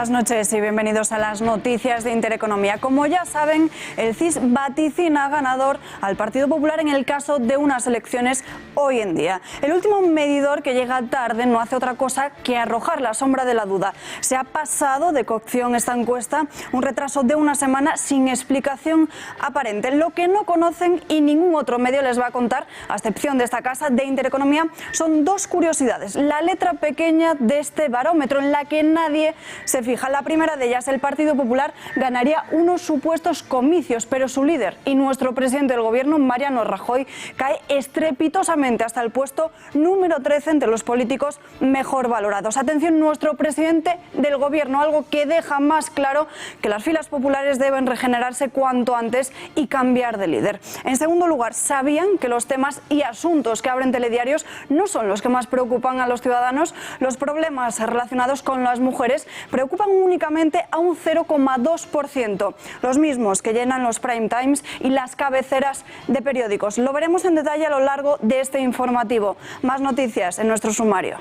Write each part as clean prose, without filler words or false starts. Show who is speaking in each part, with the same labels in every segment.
Speaker 1: Buenas noches y bienvenidos a las noticias de Intereconomía. Como ya saben, el CIS vaticina ganador al Partido Popular en el caso de unas elecciones hoy en día. El último medidor, que llega tarde, no hace otra cosa que arrojar la sombra de la duda. Se ha pasado de cocción esta encuesta, un retraso de una semana sin explicación aparente. Lo que no conocen y ningún otro medio les va a contar, a excepción de esta casa de Intereconomía, son dos curiosidades. La letra pequeña de este barómetro, en la que nadie se fija. La primera de ellas: el Partido Popular ganaría unos supuestos comicios, pero su líder y nuestro presidente del gobierno, Mariano Rajoy, cae estrepitosamente hasta el puesto número 13 entre los políticos mejor valorados. Atención, nuestro presidente del gobierno, algo que deja más claro que las filas populares deben regenerarse cuanto antes y cambiar de líder. En segundo lugar, ¿sabían que los temas y asuntos que abren telediarios no son los que más preocupan a los ciudadanos? Los problemas relacionados con las mujeres preocupan únicamente a un 0,2%, los mismos que llenan los prime times y las cabeceras de periódicos. Lo veremos en detalle a lo largo de este informativo. Más noticias en nuestro sumario.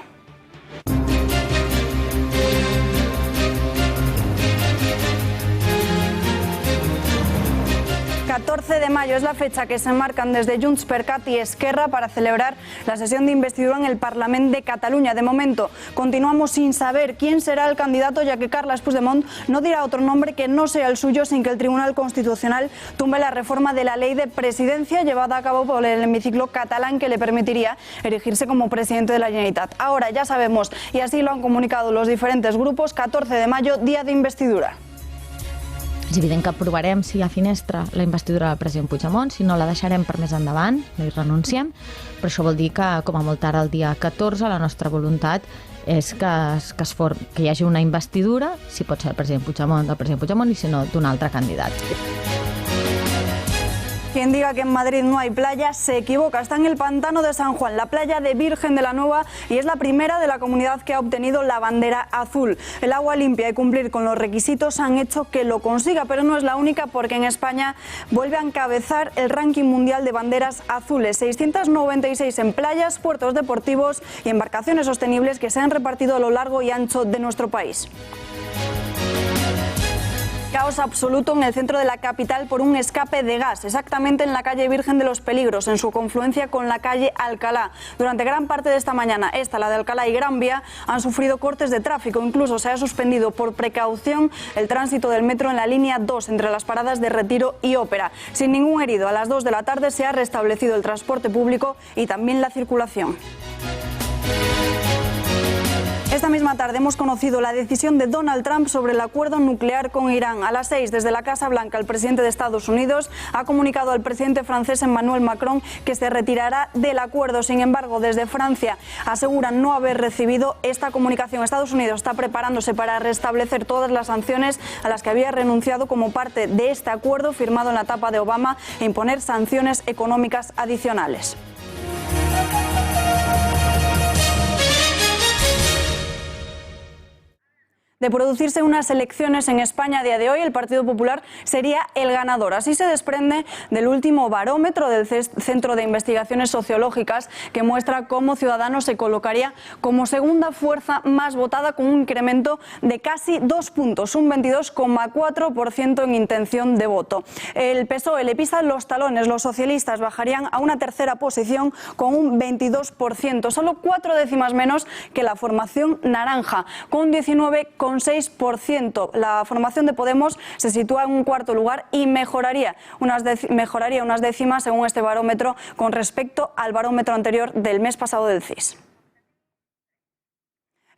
Speaker 1: 14 de mayo es la fecha que se marcan desde Junts per Cat y Esquerra para celebrar la sesión de investidura en el Parlament de Cataluña. De momento, continuamos sin saber quién será el candidato, ya que Carles Puigdemont no dirá otro nombre que no sea el suyo sin que el Tribunal Constitucional tumbe la reforma de la ley de presidencia llevada a cabo por el hemiciclo catalán, que le permitiría erigirse como presidente de la Generalitat. Ahora ya sabemos, y así lo han comunicado los diferentes grupos, 14 de mayo, día de investidura.
Speaker 2: És evident que aprovarem, si hi ha finestra, la investidura del president Puigdemont, si no la deixarem per més endavant, no hi renunciem, però això vol dir que, com a molt tard el dia 14, la nostra voluntat és que hi hagi una investidura, si pot ser el president Puigdemont, i si no, d'un altre candidat.
Speaker 1: Quien diga que en Madrid no hay playa se equivoca. Está en el pantano de San Juan, la playa de Virgen de la Nueva, y es la primera de la comunidad que ha obtenido la bandera azul. El agua limpia y cumplir con los requisitos han hecho que lo consiga, pero no es la única, porque en España vuelve a encabezar el ranking mundial de banderas azules. 696 en playas, puertos deportivos y embarcaciones sostenibles que se han repartido a lo largo y ancho de nuestro país. Caos absoluto en el centro de la capital por un escape de gas, exactamente en la calle Virgen de los Peligros, en su confluencia con la calle Alcalá. Durante gran parte de esta mañana, la de Alcalá y Gran Vía, han sufrido cortes de tráfico. Incluso se ha suspendido por precaución el tránsito del metro en la línea 2 entre las paradas de Retiro y Ópera. Sin ningún herido, a las 2 de la tarde se ha restablecido el transporte público y también la circulación. Esta misma tarde hemos conocido la decisión de Donald Trump sobre el acuerdo nuclear con Irán. A las 6, desde la Casa Blanca, el presidente de Estados Unidos ha comunicado al presidente francés Emmanuel Macron que se retirará del acuerdo. Sin embargo, desde Francia aseguran no haber recibido esta comunicación. Estados Unidos está preparándose para restablecer todas las sanciones a las que había renunciado como parte de este acuerdo firmado en la etapa de Obama e imponer sanciones económicas adicionales. De producirse unas elecciones en España a día de hoy, el Partido Popular sería el ganador. Así se desprende del último barómetro del Centro de Investigaciones Sociológicas, que muestra cómo Ciudadanos se colocaría como segunda fuerza más votada, con un incremento de casi 2 puntos, un 22,4% en intención de voto. El PSOE le pisa los talones, los socialistas bajarían a una tercera posición con un 22%, solo 4 décimas menos que la formación naranja, con un 19,6%. La formación de Podemos se sitúa en un cuarto lugar y mejoraría unas décimas según este barómetro con respecto al barómetro anterior del mes pasado del CIS.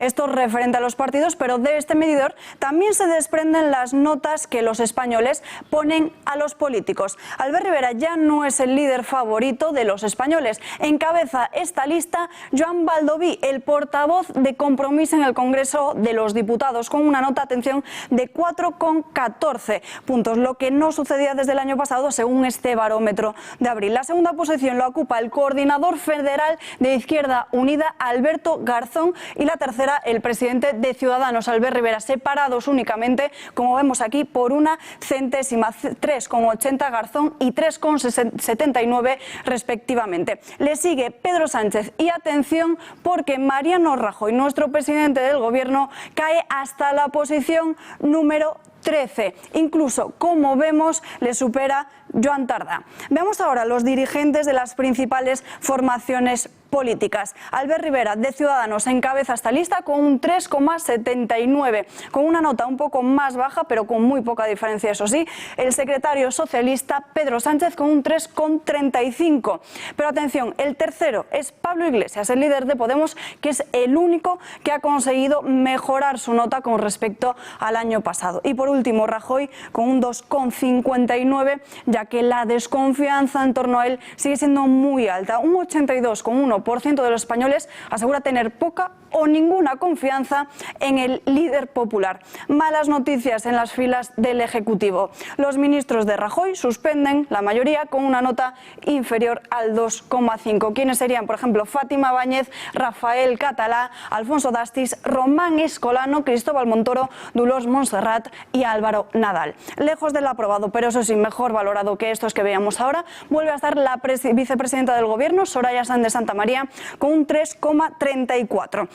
Speaker 1: Esto referente a los partidos, pero de este medidor también se desprenden las notas que los españoles ponen a los políticos. Albert Rivera ya no es el líder favorito de los españoles. Encabeza esta lista Joan Baldoví, el portavoz de Compromís en el Congreso de los Diputados, con una nota, atención, de 4,14 puntos, lo que no sucedía desde el año pasado según este barómetro de abril. La segunda posición la ocupa el coordinador federal de Izquierda Unida, Alberto Garzón, y la tercera para el presidente de Ciudadanos, Albert Rivera, separados únicamente, como vemos aquí, por una centésima, 3,80 Garzón y 3,79 respectivamente. Le sigue Pedro Sánchez y atención porque Mariano Rajoy, nuestro presidente del gobierno, cae hasta la posición número 13. Incluso, como vemos, le supera Joan Tardá. Veamos ahora los dirigentes de las principales formaciones políticas. Albert Rivera, de Ciudadanos, encabeza esta lista con un 3,79, con una nota un poco más baja, pero con muy poca diferencia, eso sí, el secretario socialista Pedro Sánchez con un 3,35. Pero atención, el tercero es Pablo Iglesias, el líder de Podemos, que es el único que ha conseguido mejorar su nota con respecto al año pasado. Y por último, Rajoy con un 2,59, ya que la desconfianza en torno a él sigue siendo muy alta. Un 82,1% de los españoles asegura tener poca o ninguna confianza en el líder popular. Malas noticias en las filas del Ejecutivo. Los ministros de Rajoy suspenden, la mayoría, con una nota inferior al 2,5. ¿Quiénes serían? Por ejemplo, Fátima Báñez, Rafael Catalá, Alfonso Dastis, Román Escolano, Cristóbal Montoro, Dolors Montserrat y Álvaro Nadal. Lejos del aprobado, pero eso sí, mejor valorado que estos que veíamos ahora, vuelve a estar la vicepresidenta del Gobierno, Soraya Sáenz de Santamaría, con un 3,34.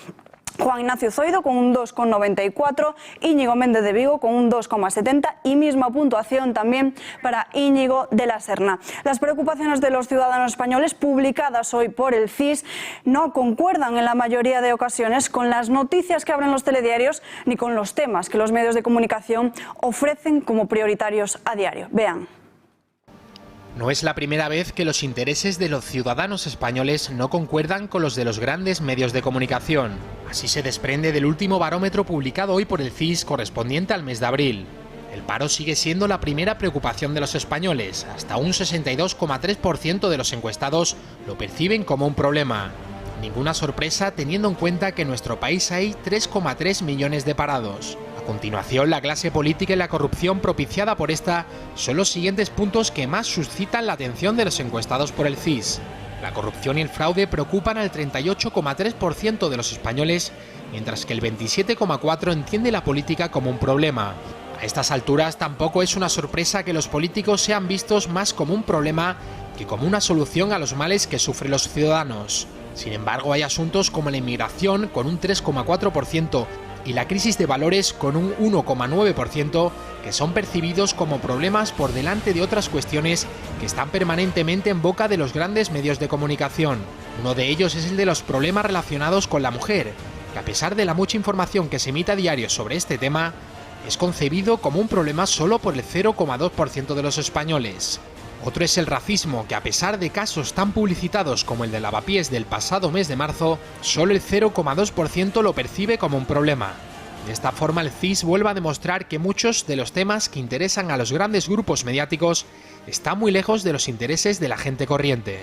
Speaker 1: Juan Ignacio Zoido con un 2,94, Íñigo Méndez de Vigo con un 2,70 y misma puntuación también para Íñigo de la Serna. Las preocupaciones de los ciudadanos españoles publicadas hoy por el CIS no concuerdan en la mayoría de ocasiones con las noticias que abren los telediarios ni con los temas que los medios de comunicación ofrecen como prioritarios a diario. Vean.
Speaker 3: No es la primera vez que los intereses de los ciudadanos españoles no concuerdan con los de los grandes medios de comunicación. Así se desprende del último barómetro publicado hoy por el CIS correspondiente al mes de abril. El paro sigue siendo la primera preocupación de los españoles. Hasta un 62,3% de los encuestados lo perciben como un problema. Ninguna sorpresa teniendo en cuenta que en nuestro país hay 3,3 millones de parados. A continuación, la clase política y la corrupción propiciada por esta son los siguientes puntos que más suscitan la atención de los encuestados por el CIS. La corrupción y el fraude preocupan al 38,3% de los españoles, mientras que el 27,4% entiende la política como un problema. A estas alturas tampoco es una sorpresa que los políticos sean vistos más como un problema que como una solución a los males que sufren los ciudadanos. Sin embargo, hay asuntos como la inmigración con un 3,4% y la crisis de valores con un 1,9% que son percibidos como problemas por delante de otras cuestiones que están permanentemente en boca de los grandes medios de comunicación. Uno de ellos es el de los problemas relacionados con la mujer, que a pesar de la mucha información que se emite a diario sobre este tema, es concebido como un problema solo por el 0,2% de los españoles. Otro es el racismo, que a pesar de casos tan publicitados como el de Lavapiés del pasado mes de marzo, solo el 0,2% lo percibe como un problema. De esta forma, el CIS vuelve a demostrar que muchos de los temas que interesan a los grandes grupos mediáticos están muy lejos de los intereses de la gente corriente.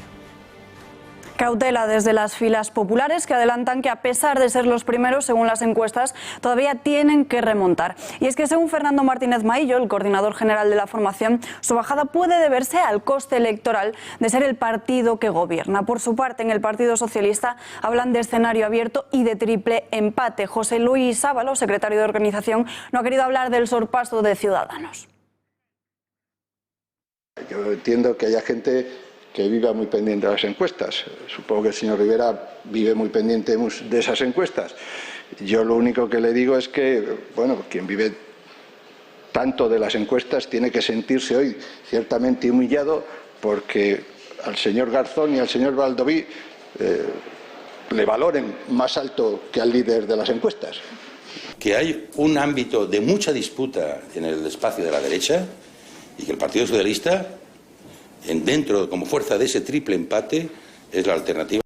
Speaker 1: Cautela desde las filas populares, que adelantan que a pesar de ser los primeros según las encuestas, todavía tienen que remontar. Y es que según Fernando Martínez Maillo, el coordinador general de la formación, su bajada puede deberse al coste electoral de ser el partido que gobierna. Por su parte, en el Partido Socialista hablan de escenario abierto y de triple empate. José Luis Ábalos, secretario de Organización, no ha querido hablar del sorpaso de Ciudadanos.
Speaker 4: Yo entiendo que haya gente que viva muy pendiente de las encuestas. Supongo que el señor Rivera vive muy pendiente de esas encuestas. Yo lo único que le digo es que, bueno, quien vive tanto de las encuestas tiene que sentirse hoy ciertamente humillado porque al señor Garzón y al señor Baldoví le valoren más alto que al líder de las encuestas.
Speaker 5: Que hay un ámbito de mucha disputa en el espacio de la derecha y que el Partido Socialista, dentro, como fuerza de ese triple empate, es la alternativa.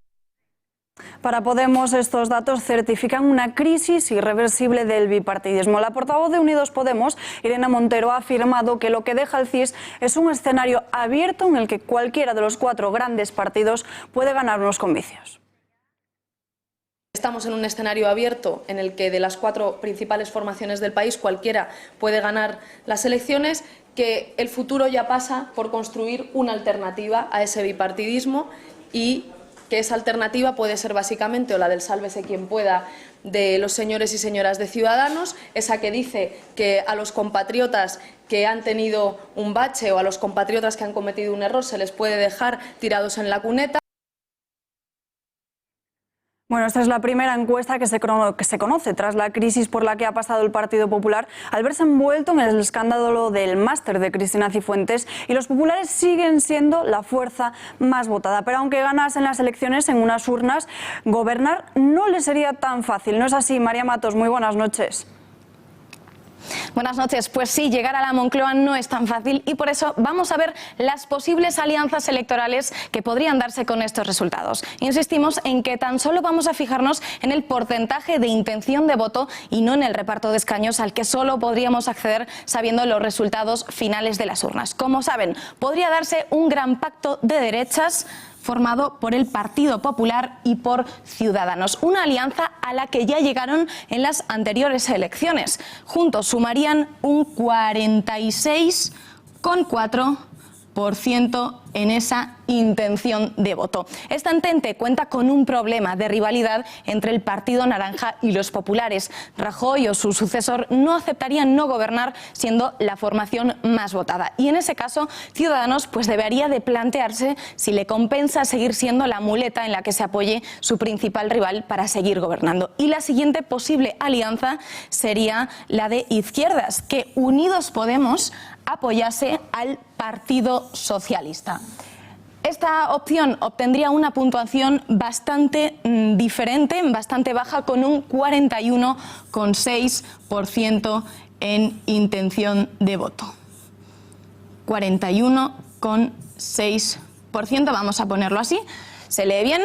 Speaker 1: Para Podemos, estos datos certifican una crisis irreversible del bipartidismo. La portavoz de Unidos Podemos, Irene Montero, ha afirmado que lo que deja el CIS es un escenario abierto en el que cualquiera de los 4 grandes partidos puede ganar unos comicios.
Speaker 6: Estamos en un escenario abierto en el que de las 4 principales formaciones del país cualquiera puede ganar las elecciones, que el futuro ya pasa por construir una alternativa a ese bipartidismo y que esa alternativa puede ser básicamente o la del sálvese quien pueda de los señores y señoras de Ciudadanos, esa que dice que a los compatriotas que han tenido un bache o a los compatriotas que han cometido un error se les puede dejar tirados en la cuneta.
Speaker 1: Bueno, esta es la primera encuesta que se conoce tras la crisis por la que ha pasado el Partido Popular al verse envuelto en el escándalo del máster de Cristina Cifuentes, y los populares siguen siendo la fuerza más votada. Pero aunque ganasen las elecciones en unas urnas, gobernar no les sería tan fácil. ¿No es así, María Matos? Muy buenas noches.
Speaker 7: Buenas noches. Pues sí, llegar a la Moncloa no es tan fácil y por eso vamos a ver las posibles alianzas electorales que podrían darse con estos resultados. Insistimos en que tan solo vamos a fijarnos en el porcentaje de intención de voto y no en el reparto de escaños al que solo podríamos acceder sabiendo los resultados finales de las urnas. Como saben, podría darse un gran pacto de derechas formado por el Partido Popular y por Ciudadanos, una alianza a la que ya llegaron en las anteriores elecciones. Juntos sumarían un 46,4% en esa intención de voto. Esta entente cuenta con un problema de rivalidad entre el Partido Naranja y los populares. Rajoy o su sucesor no aceptarían no gobernar siendo la formación más votada. Y en ese caso, Ciudadanos pues debería de plantearse si le compensa seguir siendo la muleta en la que se apoye su principal rival para seguir gobernando. Y la siguiente posible alianza sería la de izquierdas, que Unidos Podemos apoyase al Partido Socialista. Esta opción obtendría una puntuación bastante diferente, bastante baja, con un 41,6% en intención de voto. 41,6%, vamos a ponerlo así. Se lee bien,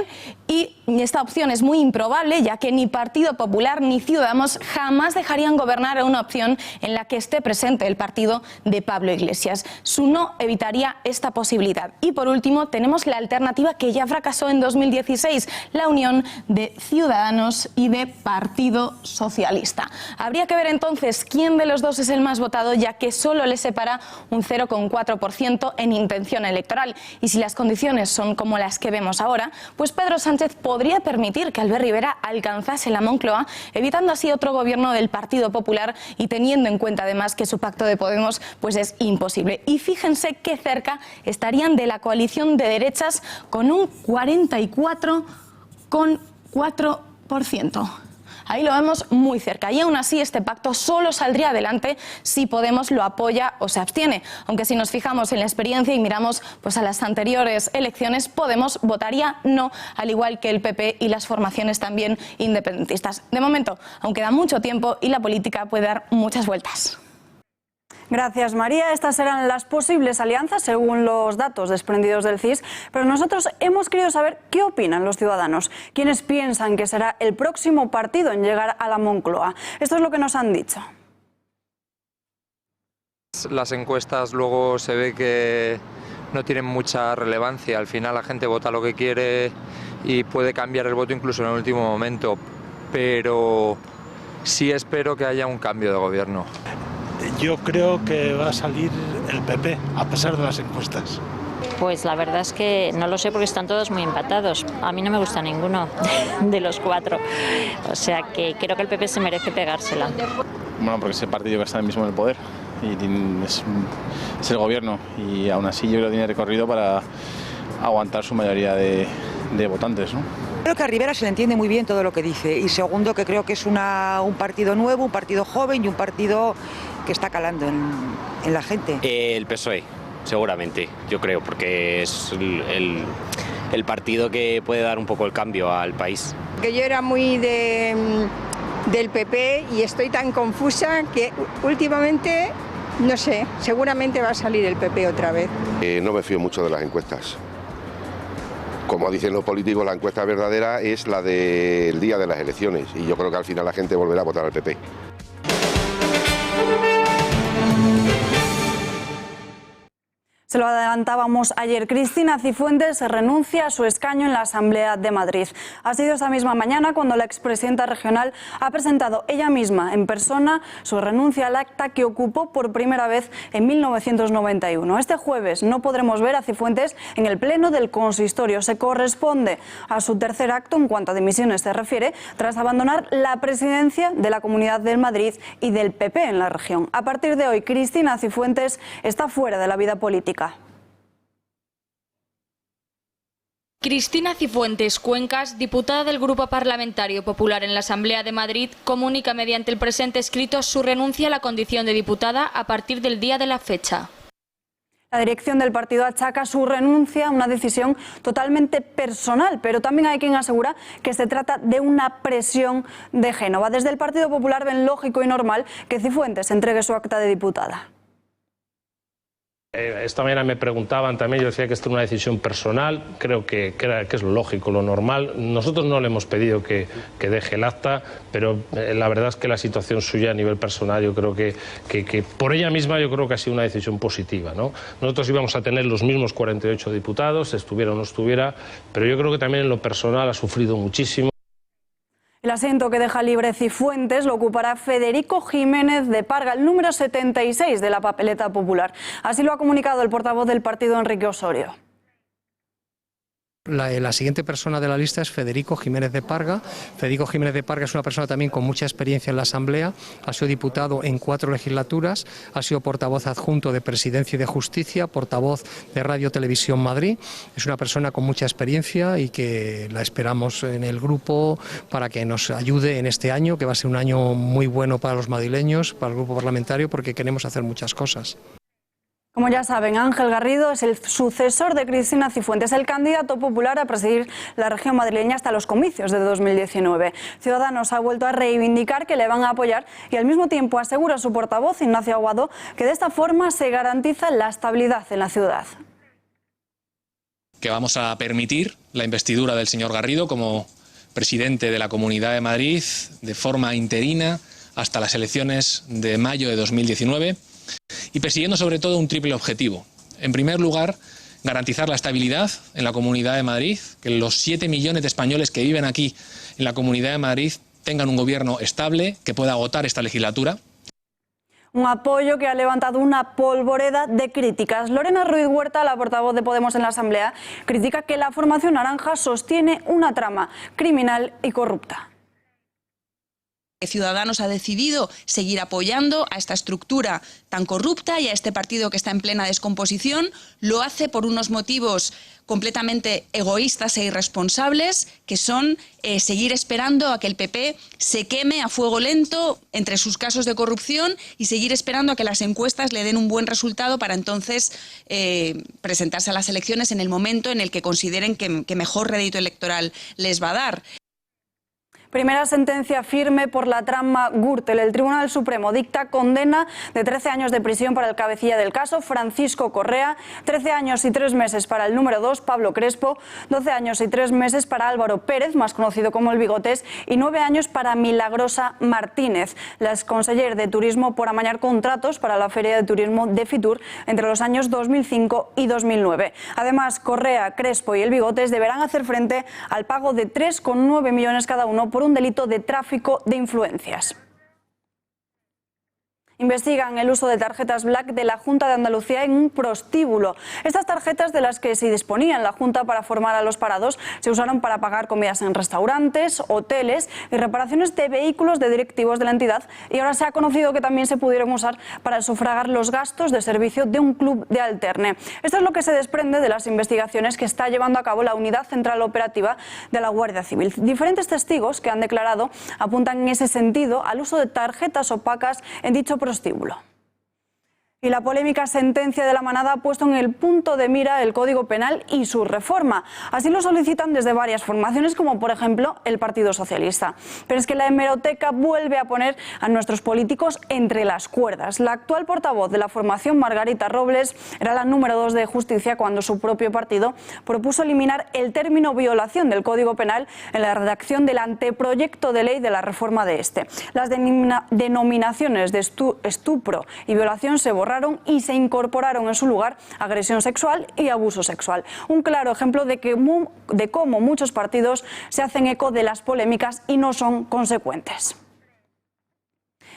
Speaker 7: y esta opción es muy improbable, ya que ni Partido Popular ni Ciudadanos jamás dejarían gobernar a una opción en la que esté presente el partido de Pablo Iglesias. Su no evitaría esta posibilidad. Y por último tenemos la alternativa que ya fracasó en 2016, la unión de Ciudadanos y de Partido Socialista. Habría que ver entonces quién de los dos es el más votado, ya que solo le separa un 0,4% en intención electoral. Y si las condiciones son como las que vemos ahora, pues Pedro Sánchez podría permitir que Albert Rivera alcanzase la Moncloa, evitando así otro gobierno del Partido Popular y teniendo en cuenta además que su pacto de Podemos pues es imposible. Y fíjense qué cerca estarían de la coalición de derechas, con un 44,4%. Ahí lo vemos muy cerca, y aún así este pacto solo saldría adelante si Podemos lo apoya o se abstiene. Aunque si nos fijamos en la experiencia y miramos pues a las anteriores elecciones, Podemos votaría no, al igual que el PP y las formaciones también independentistas. De momento, aún queda mucho tiempo y la política puede dar muchas vueltas.
Speaker 1: Gracias, María. Estas eran las posibles alianzas según los datos desprendidos del CIS, pero nosotros hemos querido saber qué opinan los ciudadanos, quienes piensan que será el próximo partido en llegar a la Moncloa. Esto es lo que nos han dicho.
Speaker 8: Las encuestas luego se ve que no tienen mucha relevancia. Al final la gente vota lo que quiere y puede cambiar el voto incluso en el último momento, pero sí espero que haya un cambio de gobierno.
Speaker 9: Yo creo que va a salir el PP, a pesar de las encuestas.
Speaker 10: Pues la verdad es que no lo sé, porque están todos muy empatados. A mí no me gusta ninguno de los cuatro. O sea que creo que el PP se merece pegársela.
Speaker 11: Bueno, porque es el partido que está ahora mismo en el poder y es el gobierno, y aún así yo creo que tiene recorrido para aguantar su mayoría de votantes, ¿no?
Speaker 12: Creo que a Rivera se le entiende muy bien todo lo que dice, y segundo, que creo que es un partido nuevo, un partido joven y un partido que está calando en la gente.
Speaker 13: El PSOE, seguramente, yo creo, porque es el partido que puede dar un poco el cambio al país.
Speaker 14: Que yo era muy del PP y estoy tan confusa que últimamente, no sé, seguramente va a salir el PP otra vez.
Speaker 15: No me fío mucho de las encuestas. Como dicen los políticos, la encuesta verdadera es la del día de las elecciones, y yo creo que al final la gente volverá a votar al PP.
Speaker 1: Se lo adelantábamos ayer. Cristina Cifuentes renuncia a su escaño en la Asamblea de Madrid. Ha sido esa misma mañana cuando la expresidenta regional ha presentado ella misma en persona su renuncia al acta que ocupó por primera vez en 1991. Este jueves no podremos ver a Cifuentes en el pleno del consistorio. Se corresponde a su tercer acto en cuanto a dimisiones se refiere, tras abandonar la presidencia de la Comunidad de Madrid y del PP en la región. A partir de hoy, Cristina Cifuentes está fuera de la vida política.
Speaker 16: Cristina Cifuentes Cuencas, diputada del Grupo Parlamentario Popular en la Asamblea de Madrid, comunica mediante el presente escrito su renuncia a la condición de diputada a partir del día de la fecha.
Speaker 1: La dirección del partido achaca su renuncia a una decisión totalmente personal, pero también hay quien asegura que se trata de una presión de Génova. Desde el Partido Popular ven lógico y normal que Cifuentes entregue su acta de diputada.
Speaker 17: Esta mañana me preguntaban también, yo decía que esto es una decisión personal, creo que es lo lógico, lo normal. Nosotros no le hemos pedido que deje el acta, pero la verdad es que la situación suya a nivel personal, yo creo que por ella misma yo creo que ha sido una decisión positiva, ¿no? Nosotros íbamos a tener los mismos 48 diputados, estuviera o no estuviera, pero yo creo que también en lo personal ha sufrido muchísimo.
Speaker 1: El asiento que deja libre Cifuentes lo ocupará Federico Jiménez de Parga, el número 76 de la papeleta popular. Así lo ha comunicado el portavoz del partido, Enrique Osorio.
Speaker 18: La siguiente persona de la lista es Federico Jiménez de Parga. Federico Jiménez de Parga es una persona también con mucha experiencia en la Asamblea, ha sido diputado en 4 legislaturas, ha sido portavoz adjunto de Presidencia y de Justicia, portavoz de Radio Televisión Madrid. Es una persona con mucha experiencia y que la esperamos en el grupo para que nos ayude en este año, que va a ser un año muy bueno para los madrileños, para el grupo parlamentario, porque queremos hacer muchas cosas.
Speaker 1: Como ya saben, Ángel Garrido es el sucesor de Cristina Cifuentes, el candidato popular a presidir la región madrileña hasta los comicios de 2019. Ciudadanos ha vuelto a reivindicar que le van a apoyar y al mismo tiempo asegura su portavoz, Ignacio Aguado, que de esta forma se garantiza la estabilidad en la ciudad.
Speaker 19: Que vamos a permitir la investidura del señor Garrido como presidente de la Comunidad de Madrid de forma interina hasta las elecciones de mayo de 2019. Y persiguiendo sobre todo un triple objetivo. En primer lugar, garantizar la estabilidad en la Comunidad de Madrid, que los 7 millones de españoles que viven aquí en la Comunidad de Madrid tengan un gobierno estable que pueda agotar esta legislatura.
Speaker 1: Un apoyo que ha levantado una polvoreda de críticas. Lorena Ruiz Huerta, la portavoz de Podemos en la Asamblea, critica que la formación naranja sostiene una trama criminal y corrupta.
Speaker 20: Ciudadanos ha decidido seguir apoyando a esta estructura tan corrupta y a este partido que está en plena descomposición. Lo hace por unos motivos completamente egoístas e irresponsables, que son seguir esperando a que el PP se queme a fuego lento entre sus casos de corrupción y seguir esperando a que las encuestas le den un buen resultado para entonces presentarse a las elecciones en el momento en el que consideren que mejor rédito electoral les va a dar.
Speaker 1: Primera sentencia firme por la trama Gürtel. El Tribunal Supremo dicta condena de 13 años de prisión para el cabecilla del caso, Francisco Correa, 13 años y 3 meses para el número 2, Pablo Crespo, 12 años y 3 meses para Álvaro Pérez, más conocido como el Bigotes, y 9 años para Milagrosa Martínez, la exconseller de Turismo, por amañar contratos para la Feria de Turismo de Fitur entre los años 2005 y 2009. Además, Correa, Crespo y el Bigotes deberán hacer frente al pago de 3,9 millones cada uno por un delito de tráfico de influencias. Investigan el uso de tarjetas Black de la Junta de Andalucía en un prostíbulo. Estas tarjetas, de las que se disponía en la Junta para formar a los parados, se usaron para pagar comidas en restaurantes, hoteles y reparaciones de vehículos de directivos de la entidad, y ahora se ha conocido que también se pudieron usar para sufragar los gastos de servicio de un club de alterne. Esto es lo que se desprende de las investigaciones que está llevando a cabo la Unidad Central Operativa de la Guardia Civil. Diferentes testigos que han declarado apuntan en ese sentido al uso de tarjetas opacas en dicho prostíbulo. Y la polémica sentencia de la Manada ha puesto en el punto de mira el Código Penal y su reforma. Así lo solicitan desde varias formaciones, como por ejemplo el Partido Socialista. Pero es que la hemeroteca vuelve a poner a nuestros políticos entre las cuerdas. La actual portavoz de la formación, Margarita Robles, era la número 2 de Justicia cuando su propio partido propuso eliminar el término violación del Código Penal en la redacción del anteproyecto de ley de la reforma de este. Las denominaciones de estupro y violación se borraron borraron y se incorporaron en su lugar agresión sexual y abuso sexual. Un claro ejemplo de cómo muchos partidos se hacen eco de las polémicas y no son consecuentes.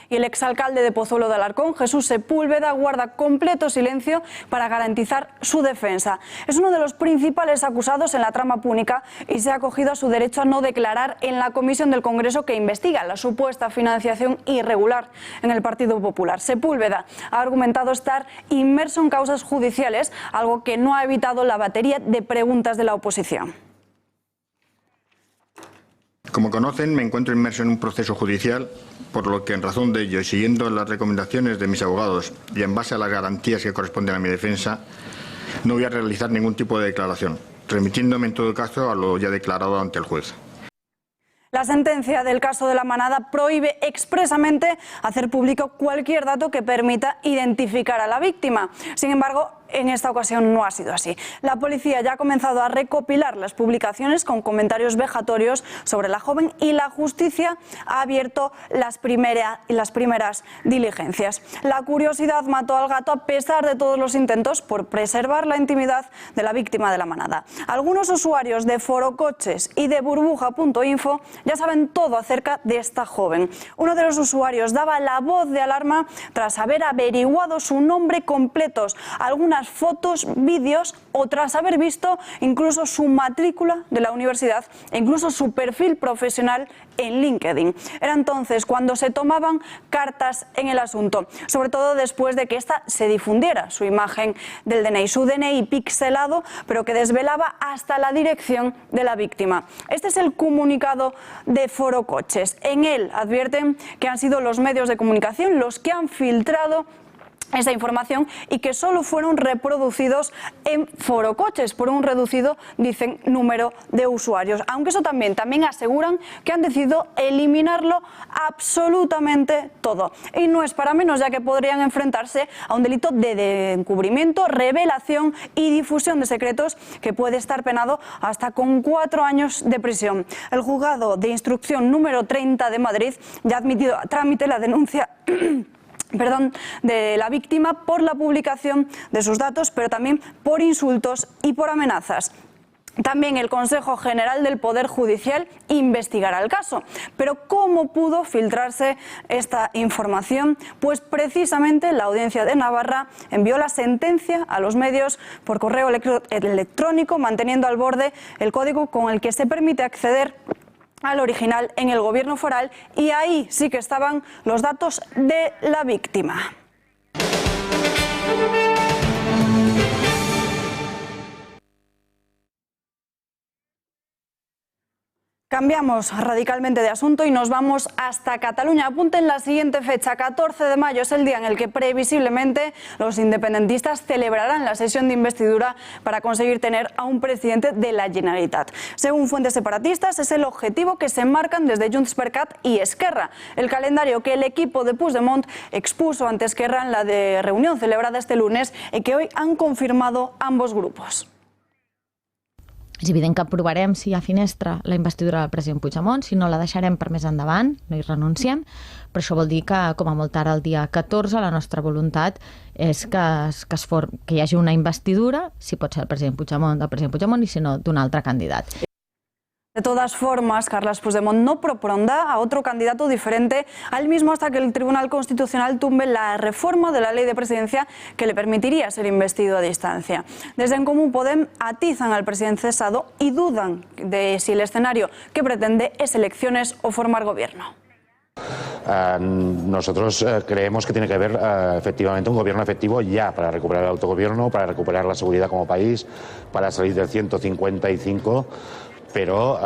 Speaker 1: Y el exalcalde de Pozuelo de Alarcón, Jesús Sepúlveda, guarda completo silencio para garantizar su defensa. Es uno de los principales acusados en la trama púnica y se ha acogido a su derecho a no declarar en la comisión del Congreso que investiga la supuesta financiación irregular en el Partido Popular. Sepúlveda ha argumentado estar inmerso en causas judiciales, algo que no ha evitado la batería de preguntas de la oposición.
Speaker 21: Como conocen, me encuentro inmerso en un proceso judicial, por lo que en razón de ello y siguiendo las recomendaciones de mis abogados y en base a las garantías que corresponden a mi defensa, no voy a realizar ningún tipo de declaración, remitiéndome en todo caso a lo ya declarado ante el juez.
Speaker 1: La sentencia del caso de La Manada prohíbe expresamente hacer público cualquier dato que permita identificar a la víctima. Sin embargo, en esta ocasión no ha sido así. La policía ya ha comenzado a recopilar las publicaciones con comentarios vejatorios sobre la joven y la justicia ha abierto las primeras diligencias. La curiosidad mató al gato a pesar de todos los intentos por preservar la intimidad de la víctima de La Manada. Algunos usuarios de Forocoches y de burbuja.info ya saben todo acerca de esta joven. Uno de los usuarios daba la voz de alarma tras haber averiguado su nombre completo, algunas fotos, vídeos o tras haber visto incluso su matrícula de la universidad e incluso su perfil profesional en LinkedIn. Era entonces cuando se tomaban cartas en el asunto, sobre todo después de que esta se difundiera su imagen del DNI, su DNI pixelado, pero que desvelaba hasta la dirección de la víctima. Este es el comunicado de Forocoches. En él advierten que han sido los medios de comunicación los que han filtrado esa información y que solo fueron reproducidos en Forocoches por un reducido, dicen, número de usuarios. Aunque eso también aseguran que han decidido eliminarlo absolutamente todo. Y no es para menos, ya que podrían enfrentarse a un delito de encubrimiento, revelación y difusión de secretos que puede estar penado hasta con 4 años de prisión. El juzgado de instrucción número 30 de Madrid ya ha admitido a trámite la denuncia de la víctima por la publicación de sus datos, pero también por insultos y por amenazas. También el Consejo General del Poder Judicial investigará el caso. Pero ¿cómo pudo filtrarse esta información? Pues precisamente la Audiencia de Navarra envió la sentencia a los medios por correo electrónico, manteniendo al borde el código con el que se permite acceder al original en el gobierno foral, y ahí sí que estaban los datos de la víctima. Cambiamos radicalmente de asunto y nos vamos hasta Cataluña. Apunten la siguiente fecha, 14 de mayo, es el día en el que previsiblemente los independentistas celebrarán la sesión de investidura para conseguir tener a un presidente de la Generalitat. Según fuentes separatistas, es el objetivo que se marcan desde Junts per Cat y Esquerra, el calendario que el equipo de Puigdemont expuso ante Esquerra en la reunión celebrada este lunes y que hoy han confirmado ambos grupos.
Speaker 2: És evident que aprovarem, si hi ha finestra, la investidura del president Puigdemont, si no la deixarem per més endavant, no hi renunciem, però això vol dir que, com a molt tard el dia 14, la nostra voluntat és que hi hagi una investidura, si pot ser el president Puigdemont i si no, d'un altre candidat.
Speaker 1: De todas formas, Carles Puigdemont no propondrá a otro candidato diferente al mismo hasta que el Tribunal Constitucional tumbe la reforma de la ley de presidencia que le permitiría ser investido a distancia. Desde En Comú Podem atizan al presidente cesado y dudan de si el escenario que pretende es elecciones o formar gobierno.
Speaker 22: Nosotros creemos que tiene que haber efectivamente un gobierno efectivo ya para recuperar el autogobierno, para recuperar la seguridad como país, para salir del 155, pero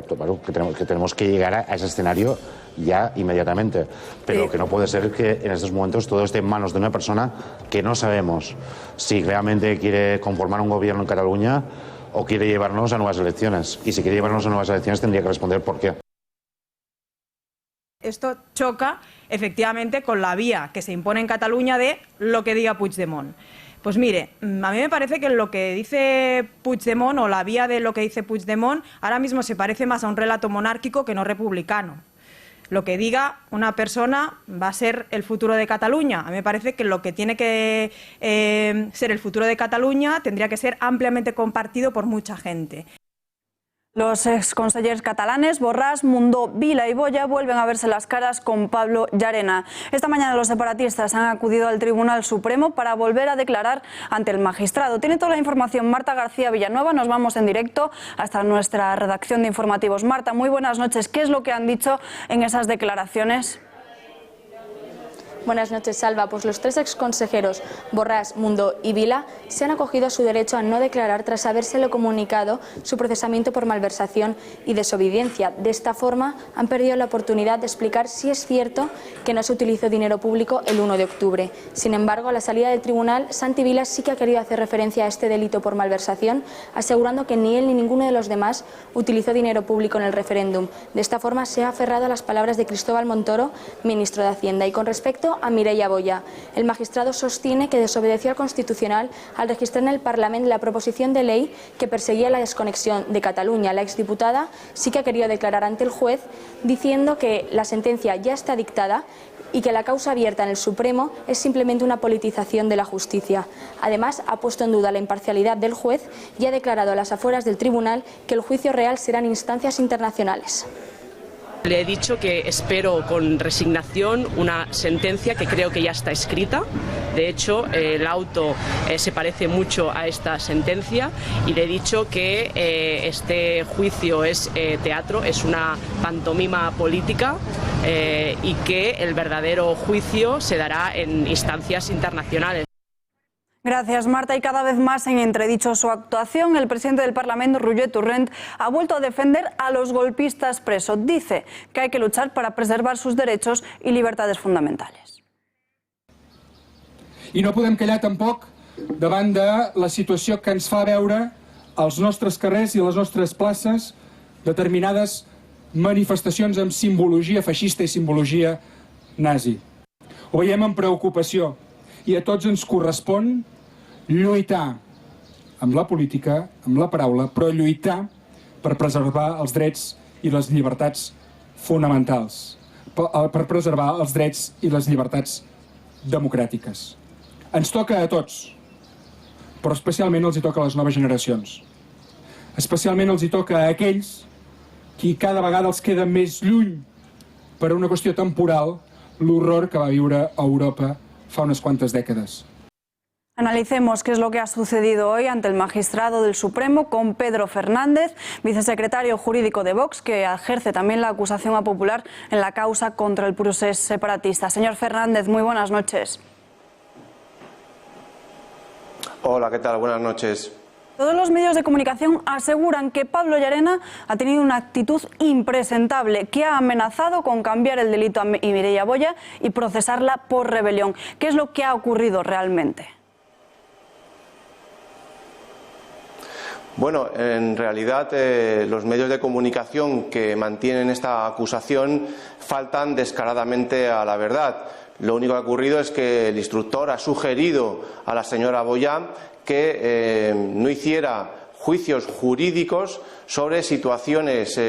Speaker 22: bueno, que tenemos que llegar a ese escenario ya inmediatamente. Pero que no puede ser que en estos momentos todo esté en manos de una persona que no sabemos si realmente quiere conformar un gobierno en Cataluña o quiere llevarnos a nuevas elecciones. Y si quiere llevarnos a nuevas elecciones tendría que responder por qué.
Speaker 23: Esto choca efectivamente con la vía que se impone en Cataluña de lo que diga Puigdemont. Pues mire, a mí me parece que lo que dice Puigdemont o la vía de lo que dice Puigdemont ahora mismo se parece más a un relato monárquico que no republicano. lo que diga una persona va a ser el futuro de Cataluña. A mí me parece que lo que tiene que ser el futuro de Cataluña tendría que ser ampliamente compartido por mucha gente.
Speaker 1: Los exconsellers catalanes Borràs, Mundó, Vila y Boya vuelven a verse las caras con Pablo Llarena. Esta mañana los separatistas han acudido al Tribunal Supremo para volver a declarar ante el magistrado. Tiene toda la información Marta García Villanueva. Nos vamos en directo hasta nuestra redacción de informativos. Marta, muy buenas noches. ¿Qué es lo que han dicho en esas declaraciones?
Speaker 3: Buenas noches, Salva. Pues los tres exconsejeros, Borràs, Mundó y Vila, se han acogido a su derecho a no declarar tras habérselo comunicado su procesamiento por malversación y desobediencia. De esta forma, han perdido la oportunidad de explicar si es cierto que no se utilizó dinero público el 1 de octubre. Sin embargo, a la salida del tribunal, Santi Vila sí que ha querido hacer referencia a este delito por malversación, asegurando que ni él ni ninguno de los demás utilizó dinero público en el referéndum. De esta forma, se ha aferrado a las palabras de Cristóbal Montoro, ministro de Hacienda. Y con respecto a Mireia Boya, el magistrado sostiene que desobedeció al Constitucional al registrar en el Parlamento la proposición de ley que perseguía la desconexión de Cataluña. La exdiputada sí que ha querido declarar ante el juez diciendo que la sentencia ya está dictada y que la causa abierta en el Supremo es simplemente una politización de la justicia. Además, ha puesto en duda la imparcialidad del juez y ha declarado a las afueras del tribunal que el juicio real será en instancias internacionales.
Speaker 4: Le he dicho que espero con resignación una sentencia que creo que ya está escrita. De hecho, el auto se parece mucho a esta sentencia y le he dicho que este juicio es teatro, es una pantomima política y que el verdadero juicio se dará en instancias internacionales.
Speaker 1: Gracias, Marta. Y cada vez más en entredicho su actuación, el presidente del Parlamento, Roger Torrent, ha vuelto a defender a los golpistas presos. Dice que hay que luchar para preservar sus derechos y libertades fundamentales.
Speaker 5: I no podem callar tampoc davant de la situació que ens fa veure als nostres carrers i a les nostres places determinades manifestacions amb simbologia feixista i simbologia nazi. Ho veiem amb preocupació i a tots ens correspon lluitar amb la política, amb la paraula, però lluitar per preservar els drets i les llibertats fonamentals, per preservar els drets i les llibertats democràtiques. Ens toca a tots, però especialment els hi toca a les noves generacions. Especialment els hi toca a aquells qui cada vegada els queda més lluny per una qüestió temporal l'horror que va viure a Europa fa unas cuantas décadas.
Speaker 1: Analicemos qué es lo que ha sucedido hoy ante el magistrado del Supremo con Pedro Fernández, vicesecretario jurídico de Vox, que ejerce también la acusación a popular en la causa contra el procés separatista. Señor Fernández, muy buenas noches.
Speaker 24: Hola, ¿qué tal? Buenas noches.
Speaker 1: Todos los medios de comunicación aseguran que Pablo Llarena ha tenido una actitud impresentable, que ha amenazado con cambiar el delito a Mireia Boya y procesarla por rebelión. ¿Qué es lo que ha ocurrido realmente?
Speaker 24: Bueno, en realidad los medios de comunicación que mantienen esta acusación faltan descaradamente a la verdad. Lo único que ha ocurrido es que el instructor ha sugerido a la señora Boya que no hiciera juicios jurídicos sobre situaciones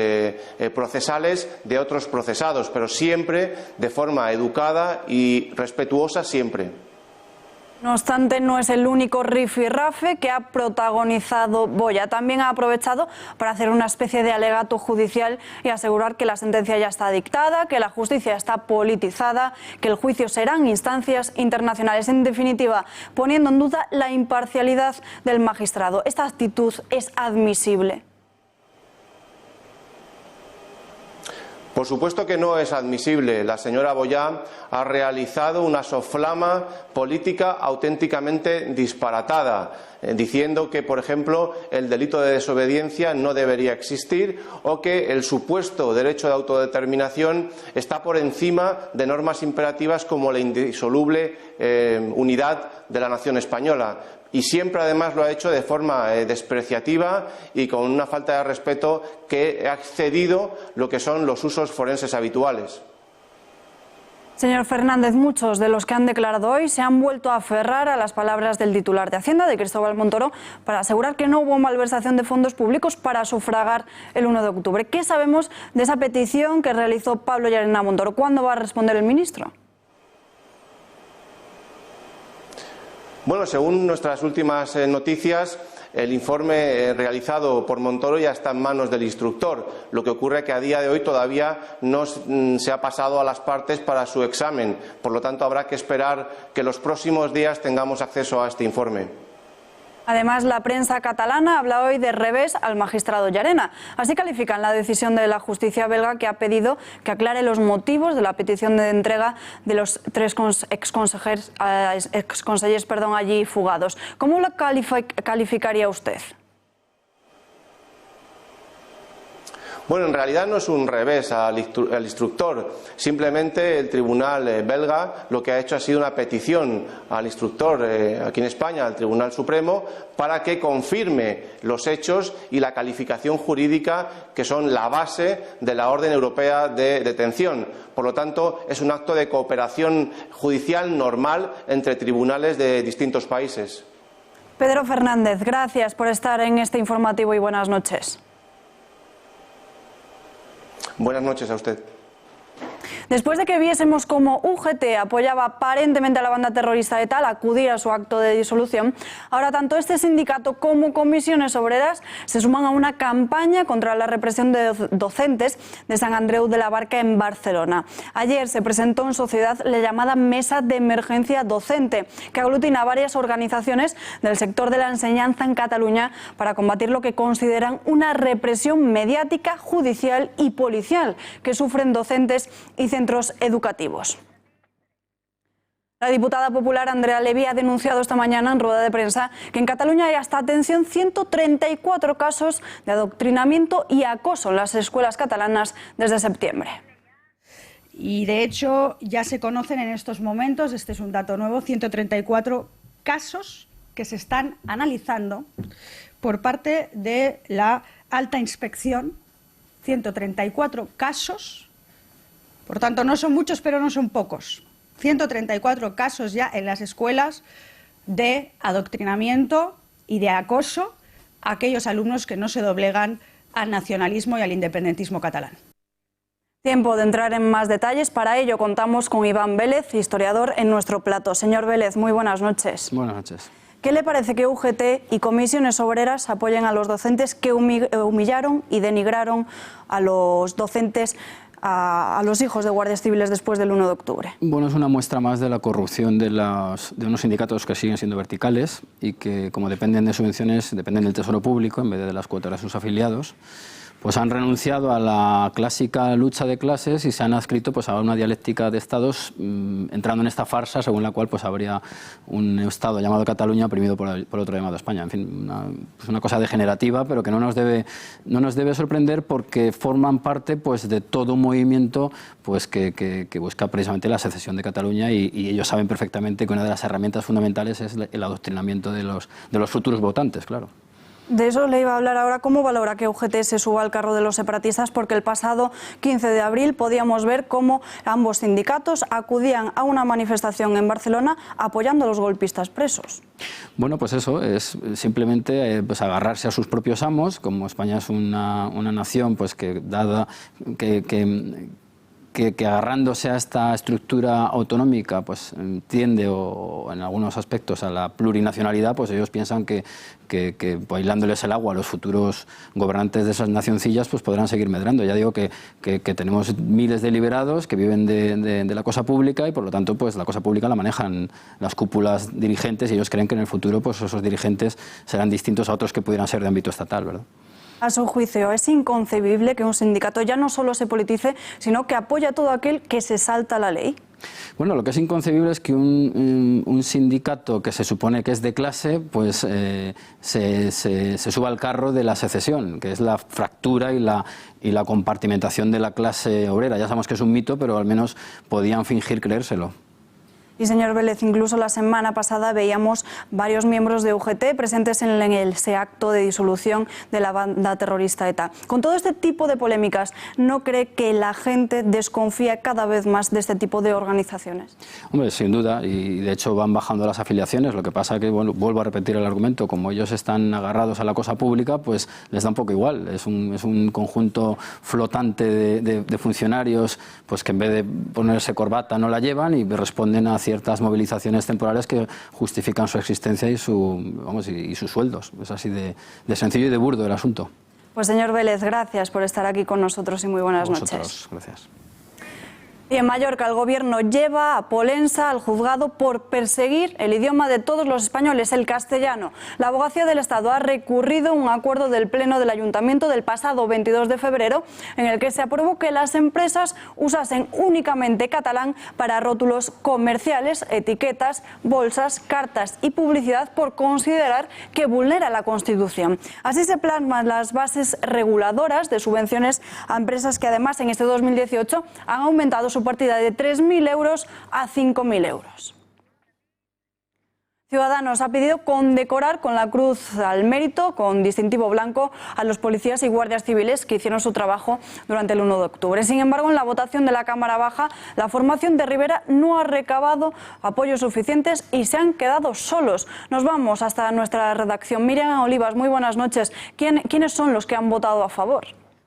Speaker 24: procesales de otros procesados, pero siempre de forma educada y respetuosa siempre.
Speaker 1: No obstante, no es el único rifirrafe que ha protagonizado Boya. También ha aprovechado para hacer una especie de alegato judicial y asegurar que la sentencia ya está dictada, que la justicia está politizada, que el juicio será en instancias internacionales. En definitiva, poniendo en duda la imparcialidad del magistrado. ¿Esta actitud es admisible?
Speaker 24: Por supuesto que no es admisible. La señora Boya ha realizado una soflama política auténticamente disparatada, diciendo que, por ejemplo, el delito de desobediencia no debería existir o que el supuesto derecho de autodeterminación está por encima de normas imperativas como la indisoluble unidad de la nación española. Y siempre además lo ha hecho de forma despreciativa y con una falta de respeto que ha excedido lo que son los usos forenses habituales.
Speaker 1: Señor Fernández, muchos de los que han declarado hoy se han vuelto a aferrar a las palabras del titular de Hacienda, de Cristóbal Montoro, para asegurar que no hubo malversación de fondos públicos para sufragar el 1 de octubre. ¿Qué sabemos de esa petición que realizó Pablo Llarena Montoro? ¿Cuándo va a responder el ministro?
Speaker 24: Bueno, según nuestras últimas noticias, el informe realizado por Montoro ya está en manos del instructor. Lo que ocurre es que a día de hoy todavía no se ha pasado a las partes para su examen. Por lo tanto, habrá que esperar que los próximos días tengamos acceso a este informe.
Speaker 1: Además, la prensa catalana habla hoy de revés al magistrado Llarena. Así califican la decisión de la justicia belga, que ha pedido que aclare los motivos de la petición de entrega de los 3 exconsellers allí fugados. ¿Cómo lo calificaría usted?
Speaker 24: Bueno, en realidad no es un revés al instructor. Simplemente el tribunal belga lo que ha hecho ha sido una petición al instructor aquí en España, al Tribunal Supremo, para que confirme los hechos y la calificación jurídica que son la base de la orden europea de detención. Por lo tanto, es un acto de cooperación judicial normal entre tribunales de distintos países.
Speaker 1: Pedro Fernández, gracias por estar en este informativo y buenas noches.
Speaker 24: Buenas noches a usted.
Speaker 1: Después de que viésemos cómo UGT apoyaba aparentemente a la banda terrorista ETA al acudir a su acto de disolución, ahora tanto este sindicato como comisiones obreras se suman a una campaña contra la represión de docentes de Sant Andreu de la Barca en Barcelona. Ayer se presentó en sociedad la llamada Mesa de Emergencia Docente, que aglutina a varias organizaciones del sector de la enseñanza en Cataluña para combatir lo que consideran una represión mediática, judicial y policial que sufren docentes y centros educativos. La diputada popular Andrea Levy ha denunciado esta mañana en rueda de prensa que en Cataluña hay hasta, atención, 134 casos de adoctrinamiento y acoso en las escuelas catalanas desde septiembre.
Speaker 6: Y de hecho ya se conocen en estos momentos, este es un dato nuevo, 134 casos que se están analizando por parte de la alta inspección, 134 casos. Por tanto, no son muchos, pero no son pocos. 134 casos ya en las escuelas de adoctrinamiento y de acoso a aquellos alumnos que no se doblegan al nacionalismo y al independentismo catalán.
Speaker 1: Tiempo de entrar en más detalles. Para ello contamos con Iván Vélez, historiador, en nuestro plato. Señor Vélez, muy buenas noches.
Speaker 7: Buenas noches.
Speaker 1: ¿Qué le parece que UGT y comisiones obreras apoyen a los docentes que humillaron y denigraron a los docentes, a los hijos de guardias civiles después del 1 de octubre?
Speaker 7: Bueno, es una muestra más de la corrupción de unos sindicatos que siguen siendo verticales y que, como dependen de subvenciones, dependen del tesoro público en vez de las cuotas de sus afiliados, pues han renunciado a la clásica lucha de clases y se han adscrito pues, a una dialéctica de estados, entrando en esta farsa según la cual pues, habría un estado llamado Cataluña oprimido por otro llamado España. En fin, una cosa degenerativa, pero que no nos debe sorprender porque forman parte pues, de todo un movimiento pues, que busca precisamente la secesión de Cataluña y ellos saben perfectamente que una de las herramientas fundamentales es el adoctrinamiento de los futuros votantes, claro.
Speaker 1: De eso le iba a hablar ahora. ¿Cómo valora que UGT se suba al carro de los separatistas? Porque el pasado 15 de abril podíamos ver cómo ambos sindicatos acudían a una manifestación en Barcelona apoyando a los golpistas presos.
Speaker 7: Bueno, pues eso, es simplemente pues agarrarse a sus propios amos, como España es una nación pues que agarrándose a esta estructura autonómica pues tiende o en algunos aspectos a la plurinacionalidad, pues ellos piensan que bailándoles el agua a los futuros gobernantes de esas nacioncillas pues podrán seguir medrando. Ya digo que tenemos miles de liberados que viven de la cosa pública y por lo tanto pues la cosa pública la manejan las cúpulas dirigentes y ellos creen que en el futuro pues esos dirigentes serán distintos a otros que pudieran ser de ámbito estatal, ¿verdad?
Speaker 1: A su juicio, ¿es inconcebible que un sindicato ya no solo se politice, sino que apoya a todo aquel que se salta la ley?
Speaker 7: Bueno, lo que es inconcebible es que un sindicato que se supone que es de clase, pues se suba al carro de la secesión, que es la fractura y la compartimentación de la clase obrera. Ya sabemos que es un mito, pero al menos podían fingir creérselo.
Speaker 1: Y señor Vélez, incluso la semana pasada veíamos varios miembros de UGT presentes en ese acto de disolución de la banda terrorista ETA. Con todo este tipo de polémicas, ¿no cree que la gente desconfía cada vez más de este tipo de organizaciones?
Speaker 7: Hombre, sin duda, y de hecho van bajando las afiliaciones. Lo que pasa que, bueno, vuelvo a repetir el argumento, como ellos están agarrados a la cosa pública, pues les da un poco igual. Es un conjunto flotante de funcionarios pues que en vez de ponerse corbata no la llevan y responden a ciertas movilizaciones temporales que justifican su existencia y sus sueldos. Es así de sencillo y de burdo el asunto.
Speaker 1: Pues señor Vélez, gracias por estar aquí con nosotros y muy buenas noches.
Speaker 7: Gracias.
Speaker 1: Y en Mallorca el gobierno lleva a Polensa al juzgado por perseguir el idioma de todos los españoles, el castellano. La Abogacía del Estado ha recurrido a un acuerdo del Pleno del Ayuntamiento del pasado 22 de febrero en el que se aprobó que las empresas usasen únicamente catalán para rótulos comerciales, etiquetas, bolsas, cartas y publicidad por considerar que vulnera la Constitución. Así se plasman las bases reguladoras de subvenciones a empresas que además en este 2018 han aumentado su partida de 3.000 euros a 5.000 euros. Ciudadanos ha pedido condecorar con la Cruz al Mérito, con distintivo blanco, a los policías y guardias civiles que hicieron su trabajo durante el 1 de octubre. Sin embargo, en la votación de la Cámara Baja, la formación de Rivera no ha recabado apoyos suficientes y se han quedado solos. Nos vamos hasta nuestra redacción. Miriam Olivas, muy buenas noches. ¿Quiénes son los que han votado a favor?